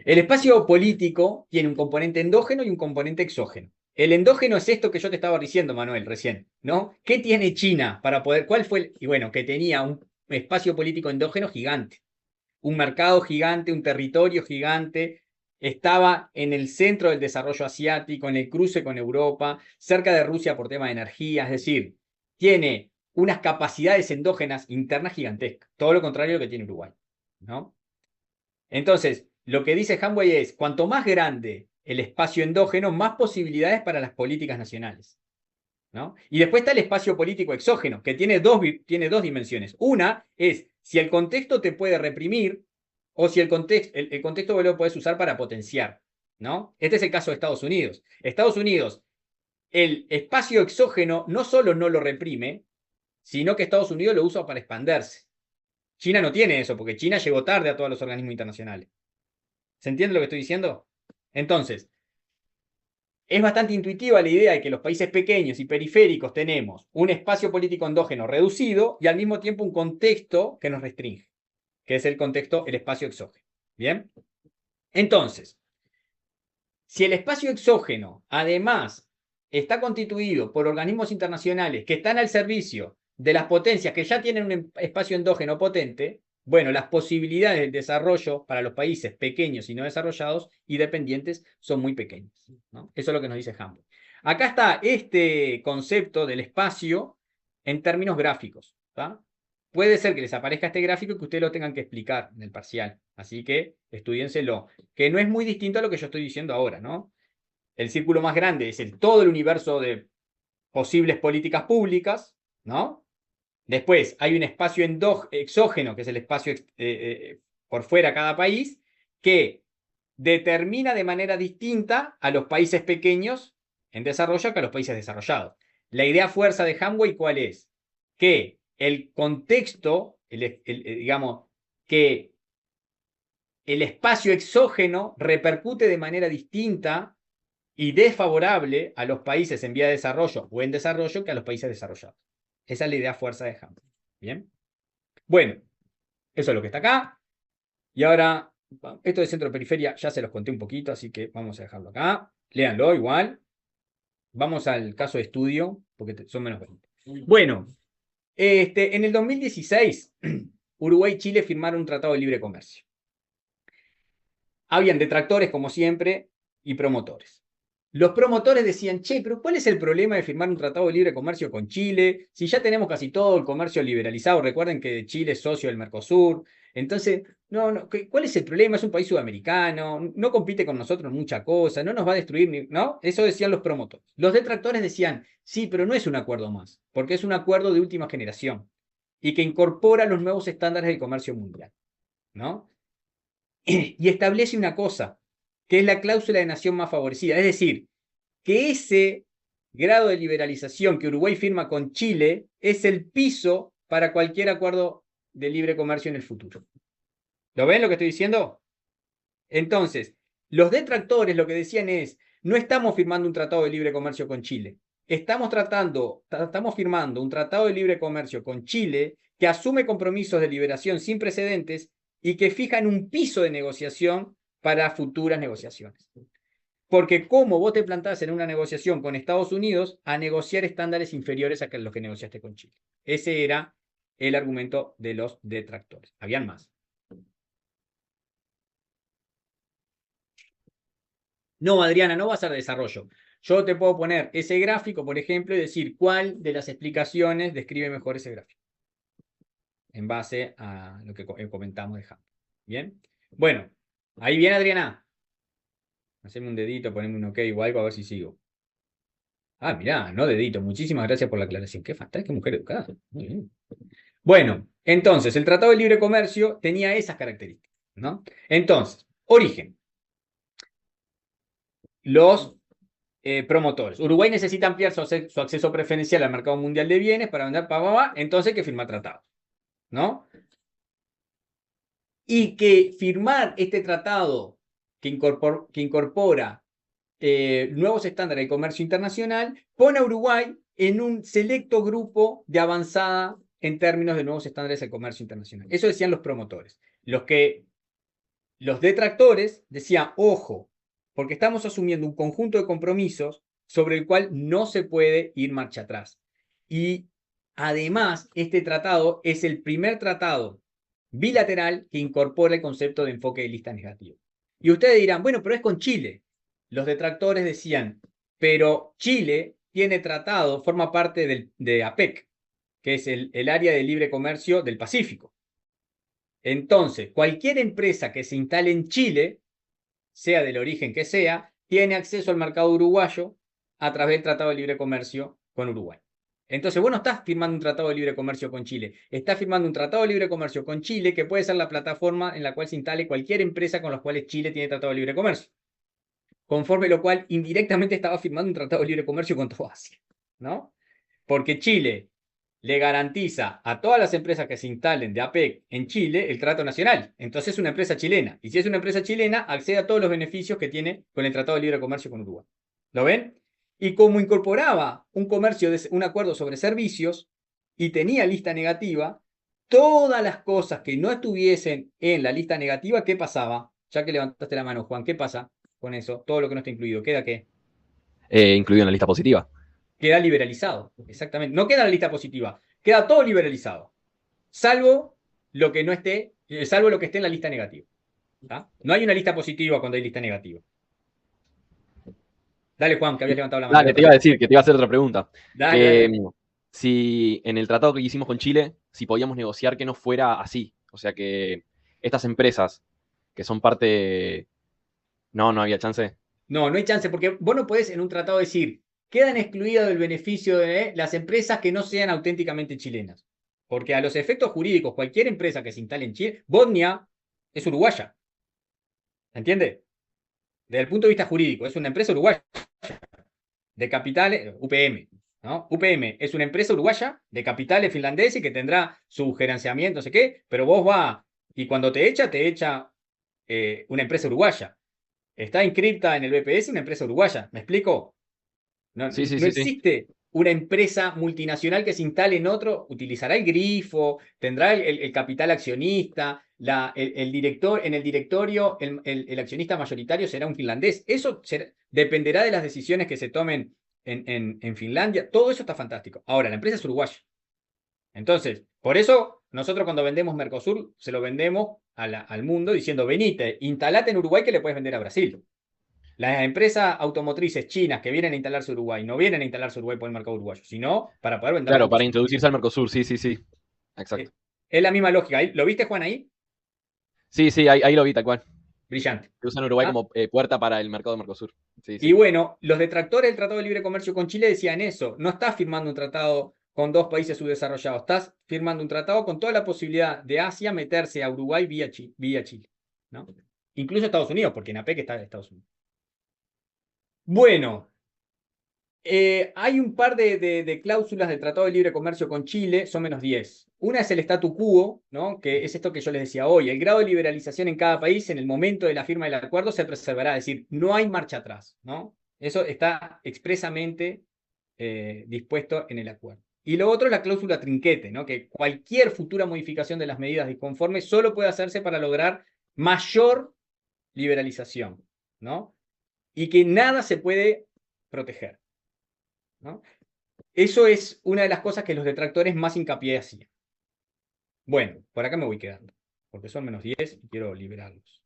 El espacio político tiene un componente endógeno y un componente exógeno. El endógeno es esto que yo te estaba diciendo, Manuel, recién, ¿no? ¿Qué tiene China para poder? ¿Cuál fue y bueno, que tenía un espacio político endógeno gigante, un mercado gigante, un territorio gigante, estaba en el centro del desarrollo asiático, en el cruce con Europa, cerca de Rusia por tema de energía, es decir, tiene unas capacidades endógenas internas gigantescas, todo lo contrario a lo que tiene Uruguay, ¿no? Entonces, lo que dice Hanway es, cuanto más grande el espacio endógeno, más posibilidades para las políticas nacionales, ¿no? Y después está el espacio político exógeno, que tiene dos dimensiones. Una es si el contexto te puede reprimir o si el contexto vos lo puedes usar para potenciar, ¿no? Este es el caso de Estados Unidos. Estados Unidos, el espacio exógeno no solo no lo reprime, sino que Estados Unidos lo usa para expandirse. China no tiene eso, porque China llegó tarde a todos los organismos internacionales. ¿Se entiende lo que estoy diciendo? Entonces, es bastante intuitiva la idea de que los países pequeños y periféricos tenemos un espacio político endógeno reducido y al mismo tiempo un contexto que nos restringe, que es el contexto, el espacio exógeno. ¿Bien? Entonces, si el espacio exógeno además está constituido por organismos internacionales que están al servicio de las potencias que ya tienen un espacio endógeno potente, bueno, las posibilidades del desarrollo para los países pequeños y no desarrollados y dependientes son muy pequeñas, ¿no? Eso es lo que nos dice Hamburg. Acá está este concepto del espacio en términos gráficos, ¿tá? Puede ser que les aparezca este gráfico y que ustedes lo tengan que explicar en el parcial. Así que estudiénselo, que no es muy distinto a lo que yo estoy diciendo ahora, ¿no? El círculo más grande es todo el universo de posibles políticas públicas, ¿no? Después hay un espacio exógeno, que es el espacio por fuera de cada país, que determina de manera distinta a los países pequeños en desarrollo que a los países desarrollados. La idea fuerza de Hanway, ¿cuál es? Que el contexto, digamos, que el espacio exógeno repercute de manera distinta y desfavorable a los países en vía de desarrollo o en desarrollo que a los países desarrollados. Esa es la idea fuerza de Hamburg. ¿Bien? Bueno, eso es lo que está acá. Y ahora, esto de centro-periferia ya se los conté un poquito, así que vamos a dejarlo acá. Léanlo igual. Vamos al caso de estudio, porque son menos 20. Bueno, en el 2016, Uruguay y Chile firmaron un tratado de libre comercio. Habían detractores, como siempre, y promotores. Los promotores decían, che, pero ¿cuál es el problema de firmar un tratado de libre comercio con Chile? Si ya tenemos casi todo el comercio liberalizado, recuerden que Chile es socio del Mercosur. Entonces, ¿cuál es el problema? Es un país sudamericano, no compite con nosotros en mucha cosa, no nos va a destruir, ¿no? Eso decían los promotores. Los detractores decían, sí, pero no es un acuerdo más, porque es un acuerdo de última generación y que incorpora los nuevos estándares del comercio mundial, ¿no? Y establece una cosa, que es la cláusula de nación más favorecida. Es decir, que ese grado de liberalización que Uruguay firma con Chile es el piso para cualquier acuerdo de libre comercio en el futuro. ¿Lo ven lo que estoy diciendo? Entonces, los detractores lo que decían es, no estamos firmando un tratado de libre comercio con Chile. Estamos firmando un tratado de libre comercio con Chile que asume compromisos de liberación sin precedentes y que fijan un piso de negociación para futuras negociaciones. Porque ¿cómo vos te plantás en una negociación con Estados Unidos a negociar estándares inferiores a los que negociaste con Chile? Ese era el argumento de los detractores. Habían más. No, Adriana, no va a ser desarrollo. Yo te puedo poner ese gráfico, por ejemplo, y decir cuál de las explicaciones describe mejor ese gráfico. En base a lo que comentamos de Hamburg. ¿Bien? Bueno, ahí viene Adriana. Haceme un dedito, poneme un OK o algo a ver si sigo. Ah, mirá, no dedito. Muchísimas gracias por la aclaración. Qué fantástica, qué mujer educada. Muy bien. Bueno, entonces, el Tratado de Libre Comercio tenía esas características, ¿no? Entonces, origen. los promotores. Uruguay necesita ampliar su acceso preferencial al mercado mundial de bienes para vender, entonces hay que firmar tratados, ¿no? Y que firmar este tratado que incorpora nuevos estándares de comercio internacional pone a Uruguay en un selecto grupo de avanzada en términos de nuevos estándares de comercio internacional. Eso decían los promotores. Los detractores decían, ojo, porque estamos asumiendo un conjunto de compromisos sobre el cual no se puede ir marcha atrás. Y además, este tratado es el primer tratado bilateral que incorpora el concepto de enfoque de lista negativa. Y ustedes dirán, bueno, pero es con Chile. Los detractores decían, pero Chile tiene tratado, forma parte de APEC, que es el área de libre comercio del Pacífico. Entonces, cualquier empresa que se instale en Chile, sea del origen que sea, tiene acceso al mercado uruguayo a través del Tratado de Libre Comercio con Uruguay. Entonces, vos no estás firmando un tratado de libre comercio con Chile, estás firmando un tratado de libre comercio con Chile que puede ser la plataforma en la cual se instale cualquier empresa con la cual Chile tiene tratado de libre comercio. Conforme lo cual, indirectamente estaba firmando un tratado de libre comercio con toda Asia, ¿no? Porque Chile le garantiza a todas las empresas que se instalen de APEC en Chile el trato nacional. Entonces es una empresa chilena. Y si es una empresa chilena, accede a todos los beneficios que tiene con el Tratado de Libre Comercio con Uruguay. ¿Lo ven? Y como incorporaba un acuerdo sobre servicios y tenía lista negativa, todas las cosas que no estuviesen en la lista negativa, ¿qué pasaba? Ya que levantaste la mano, Juan, ¿qué pasa con eso? Todo lo que no está incluido, ¿queda qué? Incluido en la lista positiva. Queda liberalizado, exactamente. No queda en la lista positiva, queda todo liberalizado, salvo lo que no esté, salvo lo que esté en la lista negativa. ¿Tá? No hay una lista positiva cuando hay lista negativa. Dale, Juan, que habías levantado la mano. Dale, te iba a decir, que te iba a hacer otra pregunta. Dale. Si en el tratado que hicimos con Chile, si podíamos negociar que no fuera así. O sea, que estas empresas que son parte... No había chance. No hay chance, porque vos no podés en un tratado decir, quedan excluidas del beneficio de las empresas que no sean auténticamente chilenas. Porque a los efectos jurídicos, cualquier empresa que se instale en Chile, Bosnia es uruguaya. ¿Entiende? Desde el punto de vista jurídico, es una empresa uruguaya. De capitales, UPM. ¿No? UPM es una empresa uruguaya de capitales finlandeses y que tendrá su gerenciamiento, no sé qué, pero vos vas y cuando te echa una empresa uruguaya. Está inscrita en el BPS una empresa uruguaya. ¿Me explico? No existe una empresa multinacional que se instale en otro, utilizará el grifo, tendrá el capital accionista, el director, en el directorio el accionista mayoritario será un finlandés. Eso dependerá de las decisiones que se tomen en Finlandia. Todo eso está fantástico. Ahora, la empresa es uruguaya. Entonces, por eso nosotros cuando vendemos Mercosur se lo vendemos al mundo diciendo, venite, instalate en Uruguay que le puedes vender a Brasil. Las empresas automotrices chinas que vienen a instalarse en Uruguay no vienen a instalarse en Uruguay por el mercado uruguayo, sino para poder vender. Claro, para introducirse al Mercosur, sí. Exacto. Es la misma lógica. ¿Lo viste, Juan, ahí? Sí, ahí lo vi, tal cual. Brillante. Que usan Uruguay como puerta para el mercado de Mercosur. Sí. Y bueno, los detractores del Tratado de Libre Comercio con Chile decían eso. No estás firmando un tratado con dos países subdesarrollados, estás firmando un tratado con toda la posibilidad de Asia meterse a Uruguay vía Chile, ¿no? Incluso Estados Unidos, porque en APEC está Estados Unidos. Bueno, hay un par de cláusulas del Tratado de Libre Comercio con Chile, son menos 10. Una es el statu quo, ¿no? Que es esto que yo les decía hoy. El grado de liberalización en cada país en el momento de la firma del acuerdo se preservará, es decir, no hay marcha atrás, ¿no? Eso está expresamente dispuesto en el acuerdo. Y lo otro es la cláusula trinquete, ¿no? Que cualquier futura modificación de las medidas disconformes solo puede hacerse para lograr mayor liberalización, ¿no? Y que nada se puede proteger, ¿no? Eso es una de las cosas que los detractores más hincapié hacían. Bueno, por acá me voy quedando, porque son menos 10 y quiero liberarlos.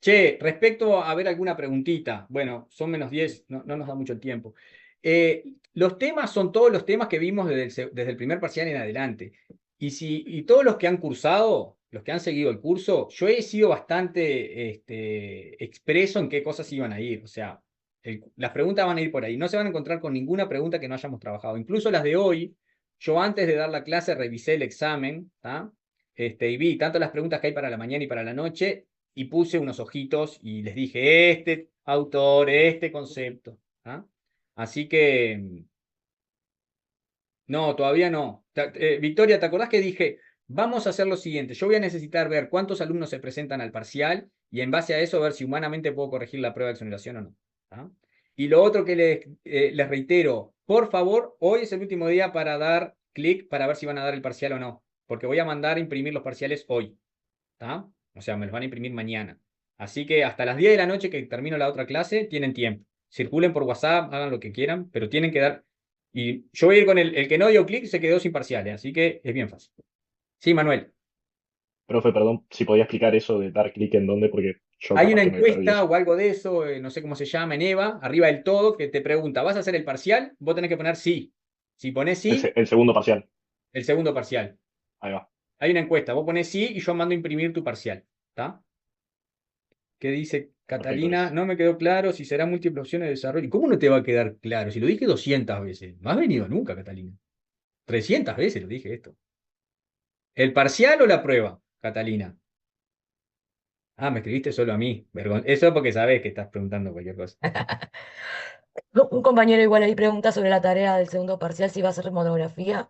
Che, respecto a ver alguna preguntita, bueno, son menos 10, no nos da mucho el tiempo. Los temas son todos los temas que vimos desde el primer parcial en adelante. Y todos los que han cursado, los que han seguido el curso, yo he sido bastante expreso en qué cosas iban a ir. O sea, las preguntas van a ir por ahí. No se van a encontrar con ninguna pregunta que no hayamos trabajado. Incluso las de hoy, yo antes de dar la clase revisé el examen, ¿tá? Y vi tanto las preguntas que hay para la mañana y para la noche, y puse unos ojitos y les dije, autor de este concepto. ¿Ah? Así que, no, todavía no. Victoria, ¿te acordás que dije, vamos a hacer lo siguiente? Yo voy a necesitar ver cuántos alumnos se presentan al parcial y en base a eso ver si humanamente puedo corregir la prueba de exoneración o no. ¿Ah? Y lo otro que les reitero, por favor, hoy es el último día para dar clic para ver si van a dar el parcial o no, porque voy a mandar a imprimir los parciales hoy. ¿Tá? O sea, me los van a imprimir mañana. Así que hasta las 10 de la noche que termino la otra clase, tienen tiempo. Circulen por WhatsApp, hagan lo que quieran, pero tienen que dar... Y yo voy a ir con el que no dio clic, se quedó sin parciales, así que es bien fácil. Sí, Manuel. Profe, perdón, si podía explicar eso de dar clic en dónde, porque yo Hay capaz una que me perdí encuesta eso. o algo de eso, no sé cómo se llama, en EVA, arriba del todo, que te pregunta, ¿vas a hacer el parcial? Vos tenés que poner sí. Si pones sí, El segundo parcial. el segundo parcial. Ahí va. Hay una encuesta, vos pones sí y yo mando a imprimir tu parcial. ¿Está? ¿Qué dice Perfecto, Catalina? gracias. No me quedó claro si será múltiples opciones de desarrollo. ¿Y cómo no te va a quedar claro? Si lo dije 200 veces. No has venido nunca, Catalina. 300 veces lo dije esto. ¿El parcial o la prueba, Catalina? Ah, me escribiste solo a mí. Eso es porque sabes que estás preguntando cualquier cosa. Un compañero igual ahí pregunta sobre la tarea del segundo parcial si va a ser monografía,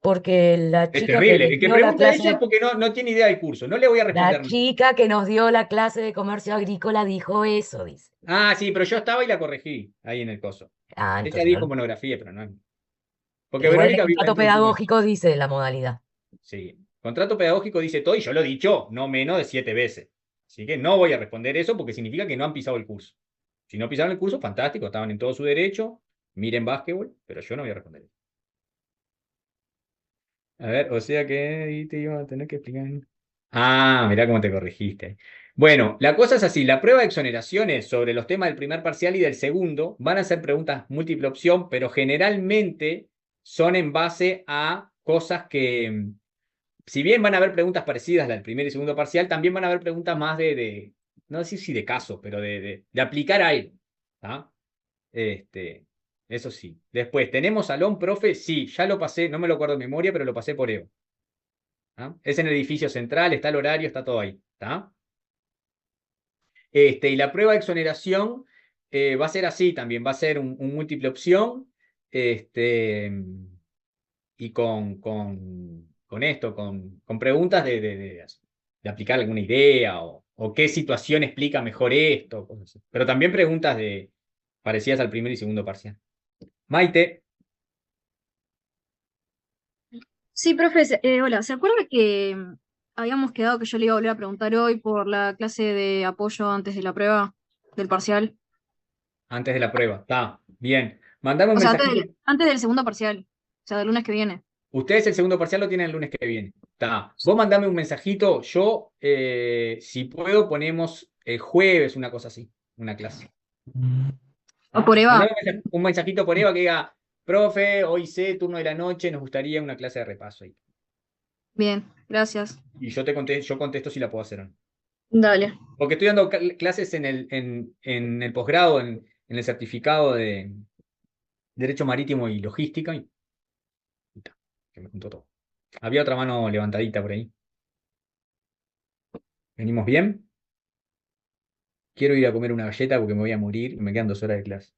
porque la Es chica que terrible. les El que dio la pregunta clase ella es de, porque no tiene idea del curso. No le voy a la responder nada. chica que nos dio la clase de comercio agrícola dijo eso, dice. Ah, sí, pero yo estaba y la corregí ahí en el coso. Ah, Ella entonces dijo no. monografía, pero no. Porque Igual en el Verónica contrato entró en tu curso. pedagógico dice la modalidad. Sí. Contrato pedagógico dice todo y yo lo he dicho no menos de 7 veces. Así que no voy a responder eso porque significa que no han pisado el curso. Si no pisaron el curso, fantástico, estaban en todo su derecho, miren básquetbol, pero yo no voy a responder eso. A ver, o sea que ahí te iba a tener que explicar. Ah, mirá cómo te corregiste. Bueno, la cosa es así, la prueba de exoneraciones sobre los temas del primer parcial y del segundo van a ser preguntas múltiple opción, pero generalmente son en base a cosas que, si bien van a haber preguntas parecidas a la del primer y segundo parcial, también van a haber preguntas más no sé si de caso, pero de aplicar algo. ¿Tá? Eso sí. Después, ¿tenemos salón, profe? Sí, ya lo pasé, no me lo acuerdo de memoria, pero lo pasé por Evo. ¿Tá? Es en el edificio central, está el horario, está todo ahí. ¿Tá? Y la prueba de exoneración va a ser así también, va a ser un múltiple opción, y con esto, con preguntas de aplicar alguna idea o qué situación explica mejor esto, cosas así. Pero también preguntas parecidas al primer y segundo parcial. Maite, Sí, profe, hola, ¿se acuerda que habíamos quedado que yo le iba a volver a preguntar hoy por la clase de apoyo antes de la prueba del parcial? antes de la prueba, está bien. Mandame un O sea, antes mensajito. antes del segundo parcial, o sea, del lunes que viene. Ustedes el segundo parcial lo tienen el lunes que viene. Está. Vos mandame un mensajito. Yo, si puedo, ponemos el jueves, una cosa así, una clase. O por Eva. Mandame un mensajito por Eva que diga, profe, hoy sé, turno de la noche, nos gustaría una clase de repaso ahí. Bien, gracias. Y yo contesto si la puedo hacer o no. Dale. Porque estoy dando clases en el posgrado, en el certificado de Derecho Marítimo y Logística, y ta, que me juntó todo. Había otra mano levantadita por ahí. ¿Venimos bien? Quiero ir a comer una galleta porque me voy a morir y me quedan 2 horas de clase.